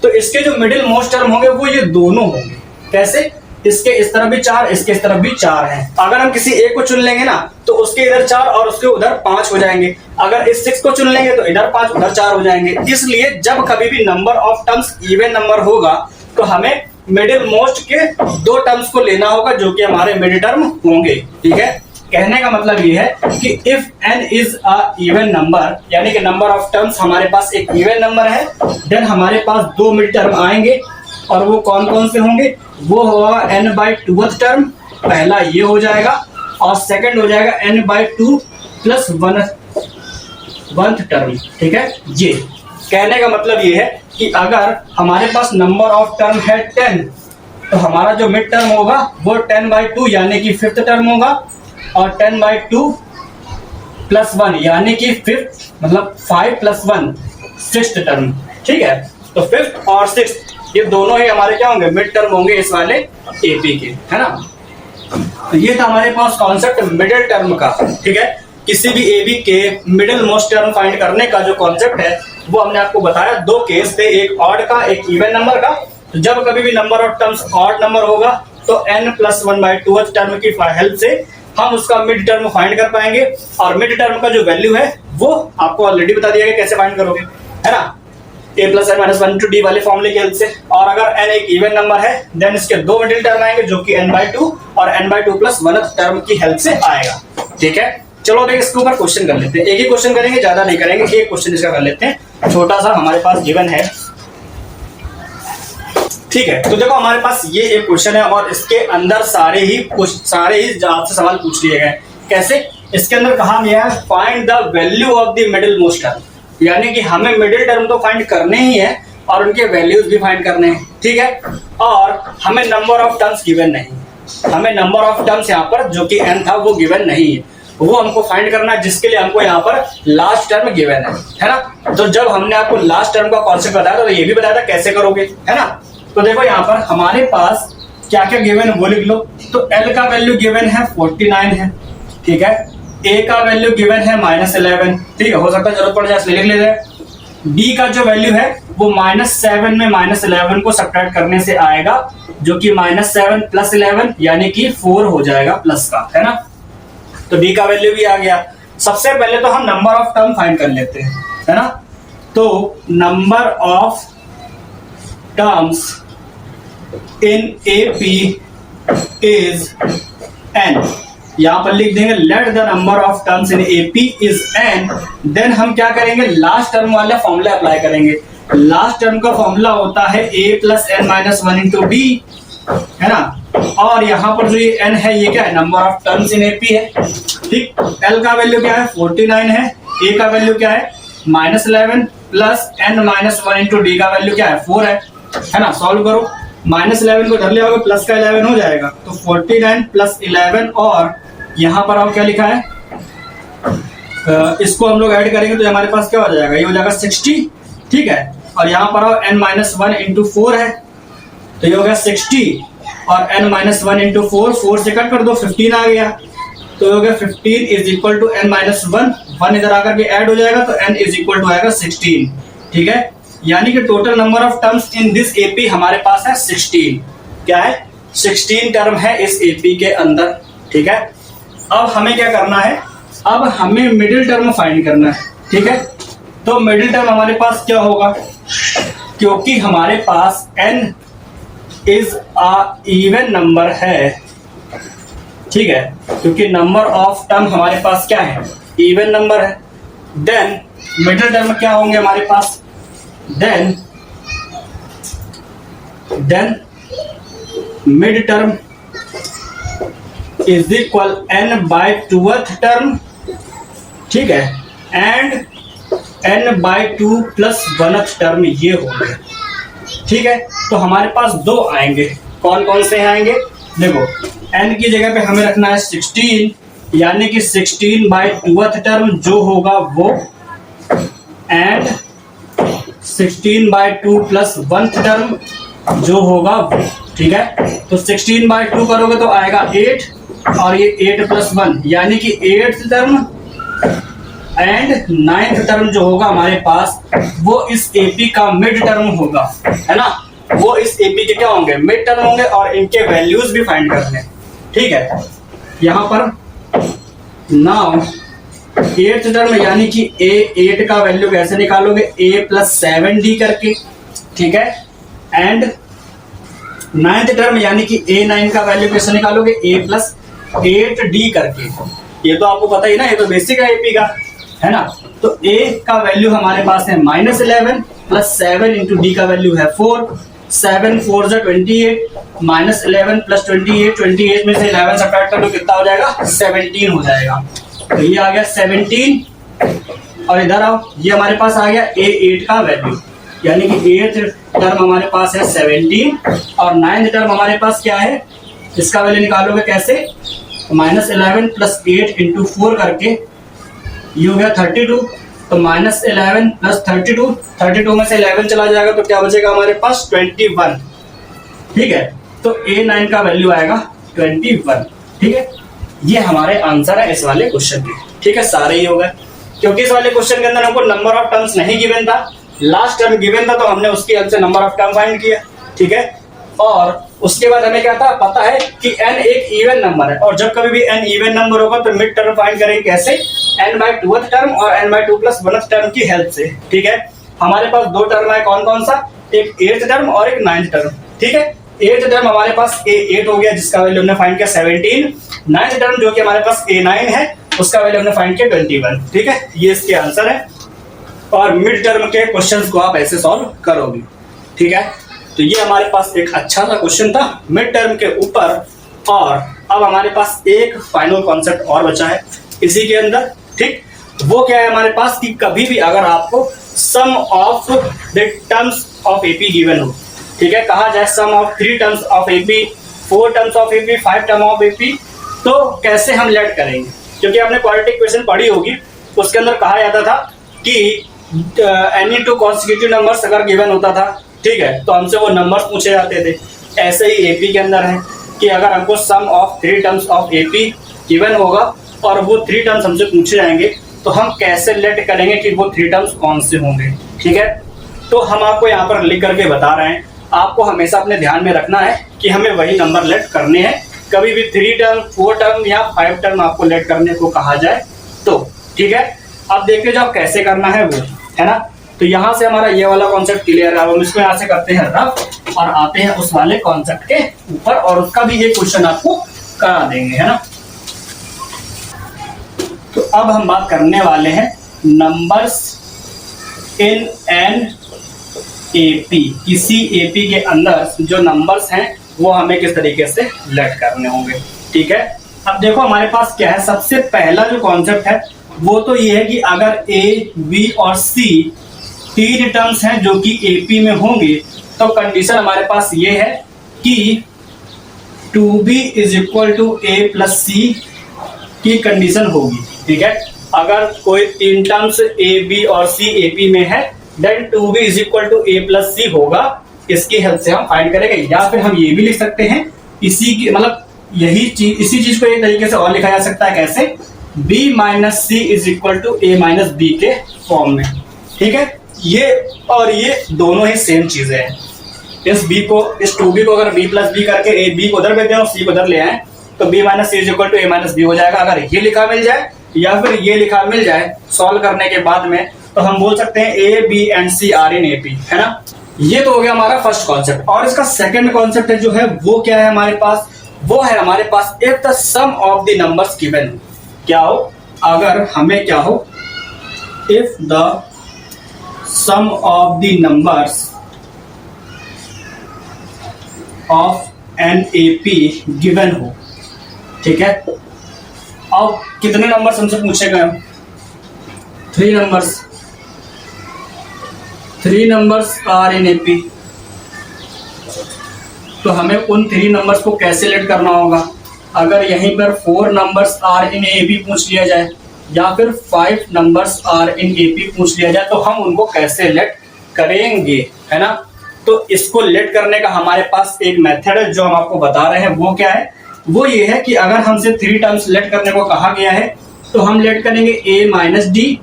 तो इसके जो मिडिल मोस्ट टर्म होंगे वो ये दोनों होंगे। कैसे? इसके इस तरफ भी 4, इसके इस तरफ भी 4 हैं। अगर हम किसी एक को चुन लेंगे ना तो उसके इधर 4 और उसके उधर 5 हो जाएंगे। अगर इस 6 को चुन लेंगे तो इधर 5 उधर 4 हो जाएंगे। इसलिए जब कभी भी number of terms even number होगा तो हमें मिडिल मोस्ट के 2 टर्म्स को लेना होगा जो कि हमारे मिड टर्म होंगे। ठीक है, कहने का मतलब ये है कि if n is a even number, यानी कि नंबर ऑफ टर्म्स हमारे पास एक इवन नंबर है, देन हमारे पास 2 मिड टर्म आएंगे, और वो कौन कौन से होंगे? वो होगा n/2 टर्म, पहला ये हो जाएगा, और सेकंड हो जाएगा n/2 + 1th टर्म। ठीक है, ये कहने का मतलब ये है कि अगर हमारे पास नंबर ऑफ टर्म है 10, तो हमारा जो मिड टर्म होगा वो 10/2 यानी कि 5th टर्म होगा, और 10/2 + 1 यानी कि 5th, मतलब 5 + 1 6th टर्म। ठीक है, तो 5th और 6th ये दोनों ही हमारे क्या होंगे? मिड टर्म होंगे इस वाले एपी के, है ना। तो ये था हमारे पास कॉन्सेप्ट मिडिल टर्म का। ठीक है, किसी भी एबी के मिडिल मोस्ट टर्म फाइंड करने का जो कॉन्सेप्ट है वो हमने आपको बताया। 2 केस थे, एक ऑड का एक इवन नंबर का। तो जब कभी भी number of terms odd number होगा तो n+1/2 टर्म की हेल्प से हम उसका मिड टर्म फाइंड कर पाएंगे, और मिड टर्म का जो वैल्यू है वो आपको ऑलरेडी बता दिया गया कैसे फाइंड करोगे, है ना। a plus n minus 1 to d वाले फॉर्मूले की हेल्प से। और अगर n एक इवन नंबर है देन इसके दो मिडिल टर्म आएंगे जो कि n/2 और n/2 प्लस 1 टर्म की हेल्प से आएगा। ठीक है, चलो अब इसके ऊपर क्वेश्चन कर लेते हैं। एक ही क्वेश्चन करेंगे, ज्यादा नहीं करेंगे, एक क्वेश्चन इसका कर लेते हैं, छोटा सा हमारे पास गिवन है। ठीक है, तो देखो हमारे पास ये एक क्वेश्चन है और इसके अंदर सारे ही आपसे सवाल पूछ लिए गए। कैसे? इसके अंदर कहा गया है find the value of the middle most term, यानी कि हमें मिडिल टर्म तो फाइंड करने ही है और उनके वैल्यूज भी फाइंड करने हैं। ठीक है, और हमें नंबर ऑफ टर्म्स गिवन नहीं, हमें नंबर ऑफ टर्म्स यहाँ पर जो कि n था वो गिवन नहीं है, वो हमको फाइंड करना है, जिसके लिए हमको यहाँ पर लास्ट टर्म गिवन है ना। तो जब हमने आपको लास्ट टर्म का कॉन्सेप्ट बताया तो ये भी बताया था कैसे करोगे, है ना। तो देखो यहाँ पर हमारे पास क्या क्या गिवन है वो लिख लो। तो L का वैल्यू गिवन है 49 है, ठीक है। A का वैल्यू गिवन है -11, ठीक है, हो सकता है जरूरत पड़ जाए इसलिए लिख लेते हैं। B का जो वैल्यू है वो -7 में -11 को सब्ट्रैक्ट करने से आएगा, जो कि -7 + 11 यानी कि 4 हो जाएगा प्लस का, है ना। तो D का वैल्यू भी आ गया। सबसे पहले तो हम नंबर ऑफ टर्म फाइंड कर लेते हैं, है ना। तो number of terms in AP is n, यहां पर लिख देंगे let the number of terms in AP is n। Then हम क्या करेंगे, लास्ट टर्म वाला फॉर्मूला अप्लाई करेंगे। लास्ट टर्म का फॉर्मूला होता है a + n - 1 × d, है ना। और यहाँ पर जो ये n है ये क्या है, number of terms in AP है, ठीक। L का वैल्यू क्या है 49 है, A का वैल्यू क्या है -11 प्लस n - 1 × d का वैल्यू क्या है 4 है ना। सॉल्व करो, -11 को धर लिया होगा, प्लस का 11 हो जाएगा, तो 49 + 11 और यहाँ पर आप क्या लिखा है, इसको हम लोग ऐड करेंगे तो हमारे पास क्या हो जाएगा, ये हो जाएगा 60, ठीक है। और यहाँ पर आओ n - 1 × 4 है, तो ये हो गया 60 और n - 1 × 4 से कट कर दो, 15 आ गया, तो ये हो गया 15 = n - 1 इधर आकर के ऐड हो जाएगा, तो n = आएगा 16, ठीक है। यानी कि total number of terms in this AP हमारे पास है 16। क्या है, 16 टर्म है इस AP के अंदर, ठीक है। अब हमें क्या करना है, अब हमें मिडिल टर्म फाइंड करना है, ठीक है। तो मिडिल टर्म हमारे पास क्या होगा, क्योंकि हमारे पास n is a even number है, ठीक है, क्योंकि नंबर ऑफ टर्म हमारे पास क्या है, इवन नंबर है। देन मिडिल टर्म क्या होंगे हमारे पास, then mid term is equal n/2th term, ठीक है, एंड n/2 + 1th टर्म ये हो गया, ठीक है। तो हमारे पास दो आएंगे, कौन कौन से आएंगे, देखो n की जगह पे हमें रखना है 16, यानी कि 16/2th टर्म जो होगा वो, एंड 16/2 + 1th टर्म जो होगा वो, ठीक है। तो 16/2 करोगे तो आएगा 8 और ये 8 + 1 यानी कि 8th term and 9th term जो होगा हमारे पास वो इस AP का मिड टर्म होगा, है ना। वो इस AP के क्या होंगे, मिड टर्म होंगे और इनके वैल्यूज भी फाइंड करने, ठीक है। यहाँ पर नाउ 8th टर्म यानी कि A8 का वैल्यू कैसे निकालोगे, A + 7D करके, ठीक है। एंड 9th टर्म यानी कि A9 का वैल्यू कैसे निकालोगे, A + 8D करके। ये तो आपको पता ही ना, ये तो बेसिक है AP का, है ना। तो A का वैल्यू हमारे पास है -11 + 7 × D का वैल्यू है 4, 7 × 4 = 28, -11 + 28, 28 में से 11 सब्ट्रैक्ट कर लो, कितना हो जाएगा 17 हो जाएगा। तो ये आ गया 17 और इधर आओ, ये हमारे पास आ गया A8 का वैल्यू, यानी कि 8th टर्म हमारे पास है 17 और 9th टर्म हमारे पास क्या है, इसका वैल्यू निकालोगे कैसे, -11 + 8 × 4 करके ये हो गया 32, तो -11 + 32 में से 11 चला जाएगा तो क्या बचेगा हमारे पास 21, ठीक है। तो A9 का वैल्यू आएगा 21, ठीक है। ये हमारे आंसर है इस वाले क्वेश्चन के, ठीक है। सारे ही हो गए, क्योंकि इस वाले क्वेश्चन के अंदर हमको नंबर ऑफ टर्म्स नहीं गिवन था, लास्ट टर्म गिवन था, तो हमने उसकी हेल्प से नंबर ऑफ टर्म फाइंड किया, ठीक है। और उसके बाद हमें क्या था, पता है कि n एक इवन नंबर है और जब कभी भी n इवन नंबर होगा तो मिड टर्म फाइंड करेंगे कैसे, n/2th टर्म और n/2 + 1th टर्म की हेल्प से, ठीक है। हमारे पास दो टर्म है, कौन कौन सा, एक 8th टर्म और एक 9th टर्म, ठीक है। 8th टर्म हमारे पास A8 हो गया जिसका वैल्यू हमने फाइंड किया 17, 9th टर्म जो कि हमारे पास A9 है उसका वैल्यू हमने फाइंड किया 21, ठीक है। ये इसके आंसर है और मिड टर्म के क्वेश्चंस को आप ऐसे सॉल्व करोगे, ठीक है। तो ये हमारे पास एक अच्छा सा क्वेश्चन था मिड टर्म के ऊपर। और अब हमारे पास एक फाइनल कॉन्सेप्ट और बचा है इसी के अंदर, ठीक। वो क्या है हमारे पास कि कभी भी अगर आपको sum of the terms of AP given हो, ठीक है, कहा जाए sum of 3 terms of AP, 4 terms of AP, 5 term of AP, तो कैसे हम लेट करेंगे। क्योंकि आपने क्वाड्रेटिक इक्वेशन पढ़ी होगी, उसके अंदर कहा जाता था कि एनी 2 कॉन्सेक्यूटिव नंबर्स अगर गिवन होता था, ठीक है, तो हमसे वो नंबर्स पूछे जाते थे। ऐसे ही एपी के अंदर है कि अगर हमको sum of 3 terms of AP given होगा और वो 3 टर्म्स हमसे पूछे जाएंगे तो हम कैसे लेट करेंगे कि वो 3 टर्म्स कौन से होंगे, ठीक है। तो हम आपको यहाँ पर लिख करके बता रहे हैं, आपको हमेशा अपने ध्यान में रखना है कि हमें वही नंबर लेट करने हैं। कभी भी 3 टर्म, 4 टर्म या 5 टर्म आपको लेट करने को कहा जाए तो, ठीक है। अब देखते जाओ कैसे करना है वो, है ना। तो यहाँ से हमारा ये वाला कॉन्सेप्ट क्लियर है। अब हम इसको यहाँ से करते हैं रफ और आते हैं उस वाले कॉन्सेप्ट के ऊपर और उसका भी एक क्वेश्चन आपको करा देंगे, है ना। तो अब हम बात करने वाले हैं नंबर्स इन एन एपी। किसी एपी के अंदर जो नंबर्स हैं वो हमें किस तरीके से लेट करने होंगे, ठीक है। अब देखो हमारे पास क्या है, सबसे पहला जो कॉन्सेप्ट है वो तो ये है कि अगर ए, बी और सी 3 टर्म्स हैं जो कि एपी में होंगे तो कंडीशन हमारे पास ये है कि 2b is equal to a plus c की कंडीशन होगी, ठीक है। अगर कोई 3 टर्म्स a, b और c एपी में है then 2b is equal to a plus c होगा। इसकी हेल्प से हम फाइंड करेंगे, या फिर हम ये भी लिख सकते हैं इसी की मतलब यही चीज, इसी चीज को एक तरीके से और लिखा जा सकता है, कैसे, b minus C is equal to a minus B के फॉर्म में, ठीक है। ये और ये दोनों ही सेम चीजें हैं। इस b को, इस 2b को अगर b प्लस बी करके a b को उधर भेज दें और c को उधर ले आए तो b minus C is equal to a minus B हो जाएगा। अगर ये लिखा मिल जाए या फिर ये लिखा मिल जाए सॉल्व करने के बाद में तो हम बोल सकते हैं a, b and c are in AP, है ना। ये तो हो गया हमारा फर्स्ट कॉन्सेप्ट। और इसका सेकंड कॉन्सेप्ट है जो है वो क्या है हमारे पास, वो है हमारे पास if the sum of the numbers given, क्या हो, अगर हमें क्या हो, if the sum of the numbers of an AP given हो, ठीक है। अब कितने नंबर्स हमसे पूछे गए, 3 numbers, 3 numbers are in AP. तो हमें उन 3 नंबर्स को कैसे लेट करना होगा। अगर यहीं पर 4 नंबर्स आर इन एपी पूछ लिया जाए या फिर 5 नंबर्स आर इन एपी पूछ लिया जाए तो हम उनको कैसे लेट करेंगे, है ना। तो इसको लेट करने का हमारे पास एक मेथड है जो हम आपको बता रहे हैं। वो क्या है, वो ये है कि अगर हमसे 3 टर्म्स लेट करने को कहा गया है तो हम लेट करेंगे a माइनस डी,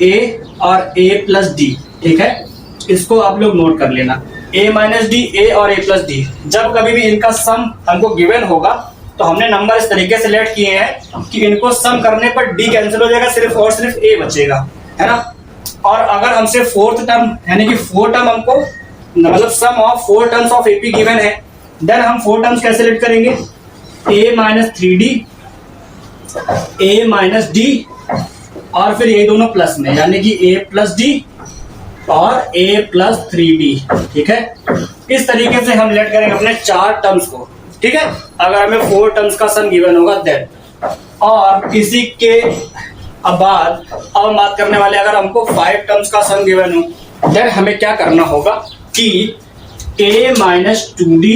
ए और a प्लस डी, ठीक है। इसको आप लोग नोट कर लेना, a माइनस डी, ए और a प्लस डी। जब कभी भी इनका सम हमको गिवन होगा तो हमने नंबर इस तरीके से लेट किए हैं कि इनको सम करने पर d कैंसिल हो जाएगा, सिर्फ और सिर्फ a बचेगा, है ना। और अगर हमसे 4th टर्म यानी कि 4 टर्म हमको मतलब sum of 4 terms of AP given है देन हम 4 टर्म्स कैसे लेट करेंगे, a minus 3d, a minus d और फिर ये दोनों प्लस में यानी कि a प्लस डी और a प्लस 3d, ठीक है। इस तरीके से हम लेट करेंगे अपने 4 टर्म्स को, ठीक है। अगर हमें 4 टर्म्स का सम गिवन होगा देन, और इसी के बाद अब हम बात करने वाले अगर हमको 5 टर्म्स का सम गिवन हो देन हमें क्या करना होगा कि a minus 2d,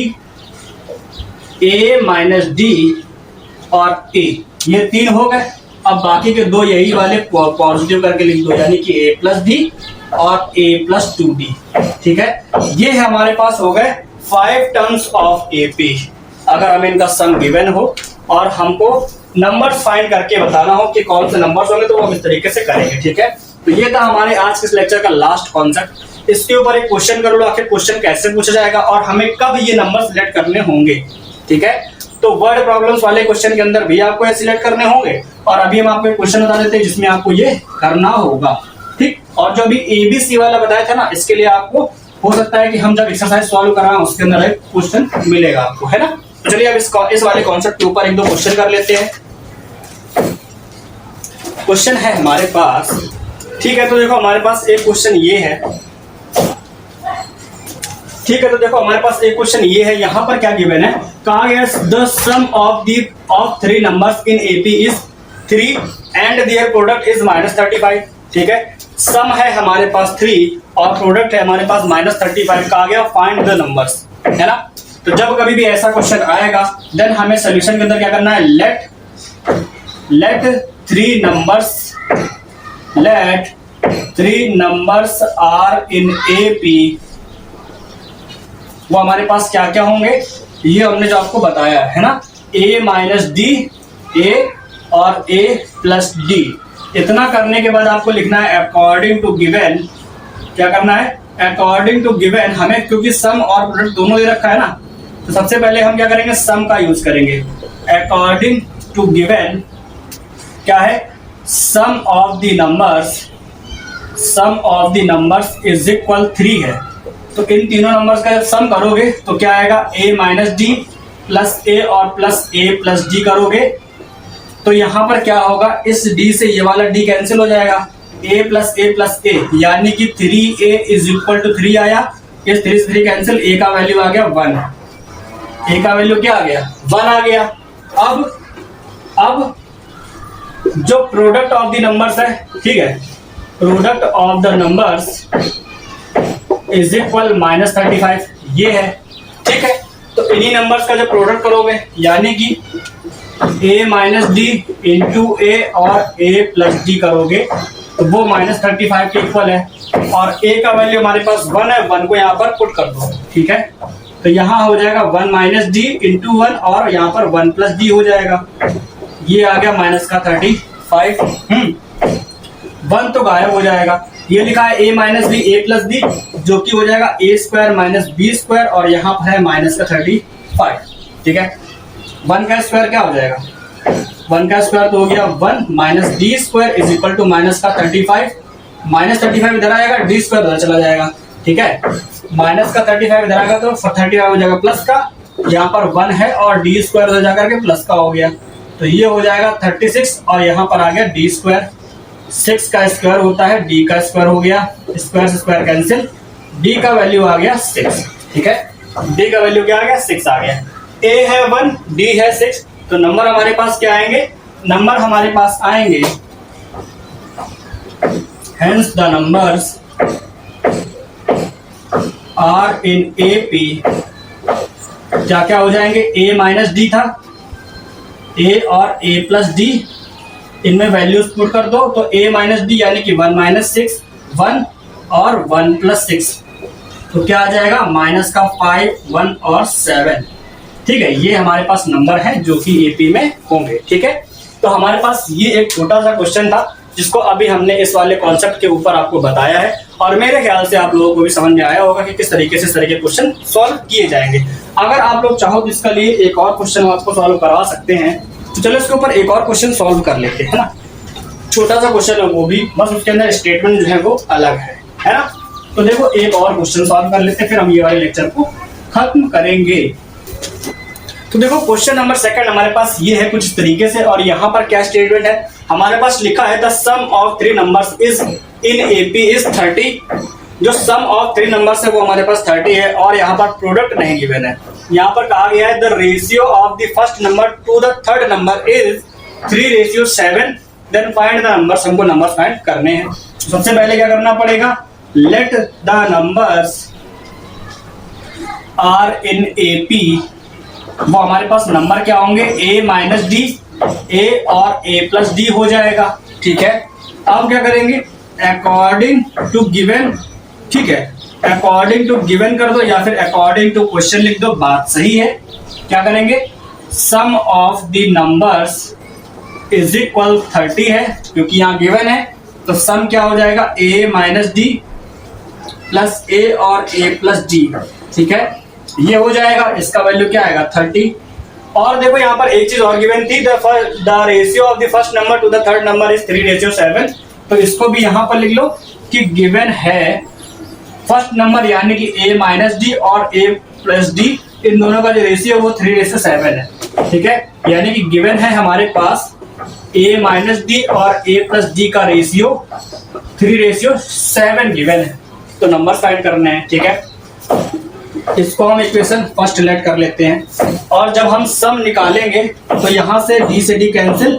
a minus d और a, ये 3 हो गए। अब बाकी के 2 यही वाले पॉजिटिव करके लिख दो यानी कि a प्लस डी और a प्लस 2d, ठीक है। ये हमारे पास हो गए 5 टर्म्स ऑफ एपी। अगर हमें इनका सम गिवन हो और हमको नंबर्स फाइंड करके बताना हो कि कौन से नंबर्स होंगे तो वो हम इस तरीके से करेंगे, ठीक है। तो ये था हमारे आज के इस लेक्चर का लास्ट कॉन्सेप्ट। इसके ऊपर एक क्वेश्चन कर लो, आखिर क्वेश्चन कैसे पूछा जाएगा और हमें कब ये नंबर सिलेक्ट करने होंगे, ठीक है। तो वर्ड प्रॉब्लम्स वाले क्वेश्चन के अंदर भी आपको ये सिलेक्ट करने होंगे और अभी हम आपको एक क्वेश्चन बता देते हैं जिसमें आपको ये करना होगा। ठीक। और जो अभी ABC वाला बताया था ना, इसके लिए आपको हो सकता है कि हम जब एक्सरसाइज सॉल्व कर रहे हैं उसके अंदर एक क्वेश्चन मिलेगा आपको, है ना। तो चलिए अब इस वाले कॉन्सेप्ट के ऊपर एक दो क्वेश्चन कर लेते हैं। क्वेश्चन है हमारे पास, ठीक है। तो देखो हमारे पास एक क्वेश्चन ये है, ठीक है। तो देखो हमारे पास एक क्वेश्चन ये है, यहाँ पर क्या गिवन है, कहा गया the sum of three numbers in AP is 3 and their product is -35, ठीक है। सम है हमारे पास 3 और प्रोडक्ट है हमारे पास -35, कहा गया फाइंड द नंबर्स, है ना। तो जब कभी भी ऐसा क्वेश्चन आएगा देन हमें सोल्यूशन के अंदर क्या करना है, let three numbers are in AP, वो हमारे पास क्या क्या होंगे, ये हमने जो आपको बताया है ना, A - D, A और A + D। इतना करने के बाद आपको लिखना है अकॉर्डिंग टू गिवन, क्या करना है, अकॉर्डिंग टू गिवन। हमें क्योंकि सम और प्रोडक्ट दोनों दे रखा है ना, तो सबसे पहले हम क्या करेंगे, सम का यूज करेंगे। अकॉर्डिंग टू गिवन क्या है, sum of the numbers is equal 3 है। तो इन तीनों नंबर्स का जब सम करोगे तो क्या आएगा, A - D प्लस A और प्लस A + D करोगे तो यहाँ पर क्या होगा, इस D से ये वाला D कैंसिल हो जाएगा, A + A यानी कि 3A = 3 आया। इस 3 से 3 कैंसिल, A का वैल्यू आ गया 1, A का वैल्यू क्या आ गया, 1 आ गया। अब जो प्रोडक्ट ऑफ द नंबर्स है, ठीक है, product of the numbers is equal -35, ये है, ठीक है। तो इन्हीं नंबर्स का जब प्रोडक्ट करोगे यानी कि A - D इंटू A और A + D करोगे तो वो -35 के इक्वल है। और A का वैल्यू हमारे पास 1 है, 1 को यहाँ पर पुट कर दो, ठीक है। तो यहाँ हो जाएगा 1 - D इंटू 1 और यहाँ पर 1 + D हो जाएगा, ये आ गया -35। 1 तो गायब हो जाएगा, ये लिखा है A - D A + D जो कि हो जाएगा A² - B² और यहाँ पर है -35, ठीक है। 1 का स्क्वायर क्या हो जाएगा, 1 का स्क्वायर तो हो गया 1 - D² = -35, -35 इधर आएगा, D² उधर चला जाएगा, ठीक है। -35 इधर आएगा तो 35 हो जाएगा प्लस का, यहाँ पर 1 है और D² उधर जाकर के प्लस का हो गया, तो ये हो जाएगा 36 और यहाँ पर आ गया D²। 6 का स्क्वायर होता है, D का स्क्वायर हो गया, स्क्वायर से स्क्वायर कैंसिल, D का वैल्यू आ गया 6, ठीक है। D का वैल्यू क्या आ गया, 6 आ गया। A है 1, D है 6, तो नंबर हमारे पास क्या आएंगे, नंबर हमारे पास आएंगे, hence the numbers are in AP, क्या क्या हो जाएंगे, A - D था, A और A + D, इनमें वैल्यूज पुट कर दो तो A - D यानी कि 1 - 6, 1 और 1 + 6, तो क्या आ जाएगा, -5, 1 और 7, ठीक है। ये हमारे पास नंबर है जो कि AP में होंगे, ठीक है। तो हमारे पास ये एक छोटा सा क्वेश्चन था जिसको अभी हमने इस वाले कॉन्सेप्ट के ऊपर आपको बताया है, और मेरे ख्याल से आप लोगों को भी समझ में आया होगा कि किस तरीके से इस तरह के क्वेश्चन सॉल्व किए जाएंगे। अगर आप लोग चाहो तो इसका लिए एक और क्वेश्चन आपको सॉल्व करवा सकते हैं, तो चलो इसके ऊपर एक और क्वेश्चन सॉल्व कर लेते हैं, है ना। छोटा सा क्वेश्चन है वो भी, बस उसके अंदर स्टेटमेंट जो है वो अलग है ना। तो देखो एक और क्वेश्चन सॉल्व कर लेते हैं, फिर हम ये वाले लेक्चर को खत्म करेंगे। तो देखो क्वेश्चन नंबर 2 हमारे पास ये है कुछ इस तरीके से, और यहाँ पर क्या स्टेटमेंट है, हमारे पास लिखा है the sum of 3 numbers is in AP is 30। जो सम ऑफ 3 नंबर्स है वो हमारे पास 30 है, और यहाँ पर प्रोडक्ट नहीं गिवन है। यहाँ पर कहा गया है the ratio of the first number to the third number is 3:7, then find the numbers, हमको नंबर्स फाइंड करने हैं। सबसे पहले क्या करना पड़ेगा, let the numbers are in AP, वो हमारे पास नंबर क्या होंगे, A - D, A और A + D हो जाएगा, ठीक है। अब क्या करेंगे, अकॉर्डिंग टू गिवन, ठीक है, अकॉर्डिंग टू गिवन कर दो या फिर अकॉर्डिंग टू क्वेश्चन लिख दो, बात सही है। क्या करेंगे, sum of the numbers is equal 30 है, क्योंकि यहाँ गिवन है, तो सम क्या हो जाएगा, A - D प्लस A और A + D, ठीक है, ये हो जाएगा। इसका वैल्यू क्या आएगा, 30। और देखो यहाँ पर एक चीज और गिवन थी, the ratio of the first number to the third number is 3:7, तो इसको भी यहां पर लिख लो कि गिवन है फर्स्ट नंबर यानी कि a माइनस डी और a प्लस डी, इन दोनों का जो रेशियो वो 3:7 है। ठीक है, यानी कि गिवन है हमारे पास a माइनस डी और a प्लस डी का रेशियो 3:7 गिवन है। तो नंबर फाइंड करने हैं। ठीक है, इसको हम इक्वेशन फर्स्ट लेट कर लेते हैं और जब हम सम निकालेंगे तो यहाँ से d से d कैंसिल,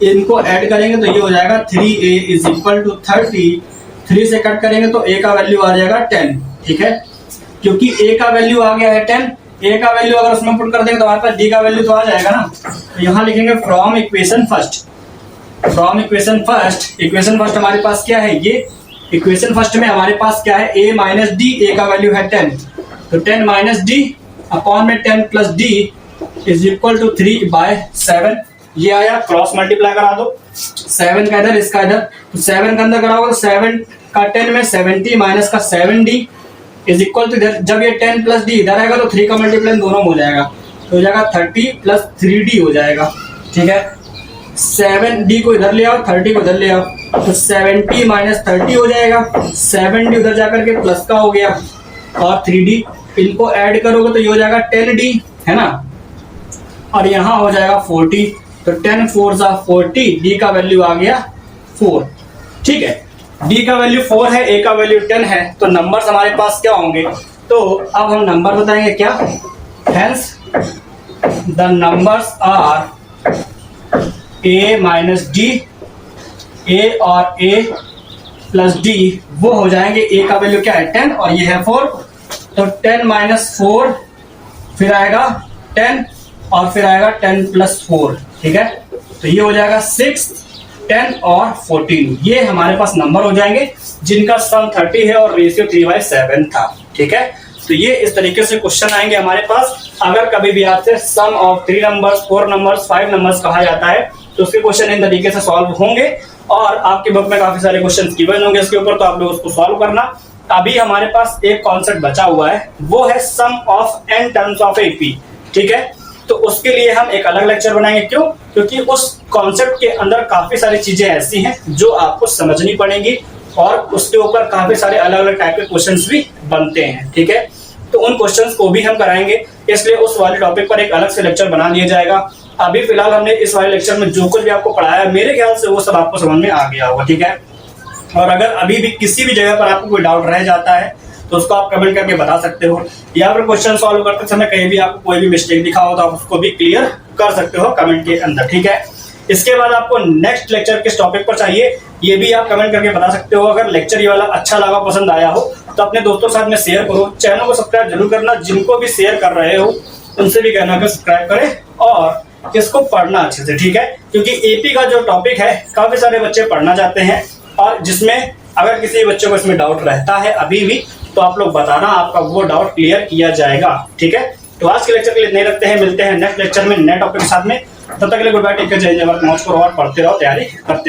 इनको ऐड करेंगे तो ये हो जाएगा 3a इज इक्वल टू 30। 3 से कट करेंगे तो a का वैल्यू आ जाएगा 10। ठीक है, क्योंकि a का वैल्यू आ गया है 10, a का वैल्यू अगर उसमें पुट कर देंगे तो हमारे पास d का वैल्यू तो आ जाएगा ना। तो यहाँ लिखेंगे from equation first. From equation first, equation first हमारे पास क्या है, ये इक्वेशन फर्स्ट में हमारे पास क्या है, a माइनस डी, a का वैल्यू है 10, तो 10 माइनस डी अपॉन में 10 plus d is equal to 3/7। ये आया, क्रॉस मल्टीप्लाई करा दो, 7 का इधर इसका इधर, तो 7 का अंदर कराओगे तो 7 का 10 में 70 माइनस का 7d इज इक्वल टू इधर, जब ये 10 प्लस डी इधर आएगा तो 3 का मल्टीप्लाई दोनों में हो जाएगा, तो हो जाएगा 30 प्लस 3d हो जाएगा। ठीक है, 7d को इधर ले आओ, 30 को इधर ले आओ, तो 70 माइनस 30 हो जाएगा, 7d उधर जाकर के प्लस का हो गया और 3d, इनको ऐड करोगे तो ये हो जाएगा 10d, है ना, और यहाँ हो जाएगा 40, तो 10 4 जा 40, d का वैल्यू आ गया 4। ठीक है, d का वैल्यू 4 है, a का वैल्यू 10 है, तो नंबर्स हमारे पास क्या होंगे, तो अब हम नंबर बताएंगे क्या, hence the numbers are a minus d, a और a प्लस डी वो हो जाएंगे, a का वैल्यू क्या है 10 और ये है 4, तो 10 माइनस 4 फिर आएगा 10 और फिर आएगा 10 प्लस 4। ठीक है, तो ये हो जाएगा 6, 10 और 14, ये हमारे पास नंबर हो जाएंगे जिनका सम 30 है और रेशियो 3/7 था। ठीक है, तो ये इस तरीके से क्वेश्चन आएंगे हमारे पास। अगर कभी भी आपसे सम ऑफ 3 नंबर्स, 4 नंबर्स, 5 नंबर्स कहा जाता है तो उसके क्वेश्चन इन तरीके से सॉल्व होंगे और आपके बुक में काफी सारे क्वेश्चन गिवन होंगे इसके ऊपर, तो आप लोग उसको सॉल्व करना। अभी हमारे पास एक कॉन्सेप्ट बचा हुआ है, वो है sum of n terms of AP. ठीक है, तो उसके लिए हम एक अलग लेक्चर बनाएंगे। क्यों? क्योंकि उस कॉन्सेप्ट के अंदर काफी सारी चीजें ऐसी हैं जो आपको समझनी पड़ेंगी और उसके ऊपर काफी सारे अलग अलग टाइप के क्वेश्चंस भी बनते हैं। ठीक है, तो उन क्वेश्चंस को भी हम कराएंगे, इसलिए उस वाले टॉपिक पर एक अलग से लेक्चर बना दिया जाएगा। अभी फिलहाल हमने इस वाले लेक्चर में जो कुछ भी आपको पढ़ाया है मेरे ख्याल से वो सब आपको समझ में आ गया होगा। ठीक है, और अगर अभी भी किसी भी जगह पर आपको कोई डाउट रह जाता है तो उसको आप कमेंट करके बता सकते हो, या फिर क्वेश्चन सॉल्व करते समय कहीं भी आपको कोई भी मिस्टेक दिखा हो तो आप उसको भी क्लियर कर सकते हो कमेंट के अंदर। ठीक है, इसके बाद आपको नेक्स्ट लेक्चर किस टॉपिक पर चाहिए ये भी आप कमेंट करके बता सकते हो। अगर लेक्चर ये वाला अच्छा लगा, पसंद आया हो तो अपने दोस्तों के साथ में शेयर करो, चैनल को सब्सक्राइब जरूर करना, जिनको भी शेयर कर रहे हो उनसे भी कहना कि सब्सक्राइब करें और इसको पढ़ना अच्छे से। ठीक है, क्योंकि एपी का जो टॉपिक है काफी सारे बच्चे पढ़ना चाहते हैं और जिसमें अगर किसी बच्चे को इसमें डाउट रहता है अभी भी तो आप लोग बताना, आपका वो डाउट क्लियर किया जाएगा। ठीक है, तो आज के लेक्चर के लिए नहीं रखते हैं, मिलते हैं नेक्स्ट लेक्चर में नए टॉपिक के साथ में। तब तक के लिए गुड बाय, टेक केयर, जय जय भारत, मौज करो और पढ़ते रहो, तैयारी करते रहो।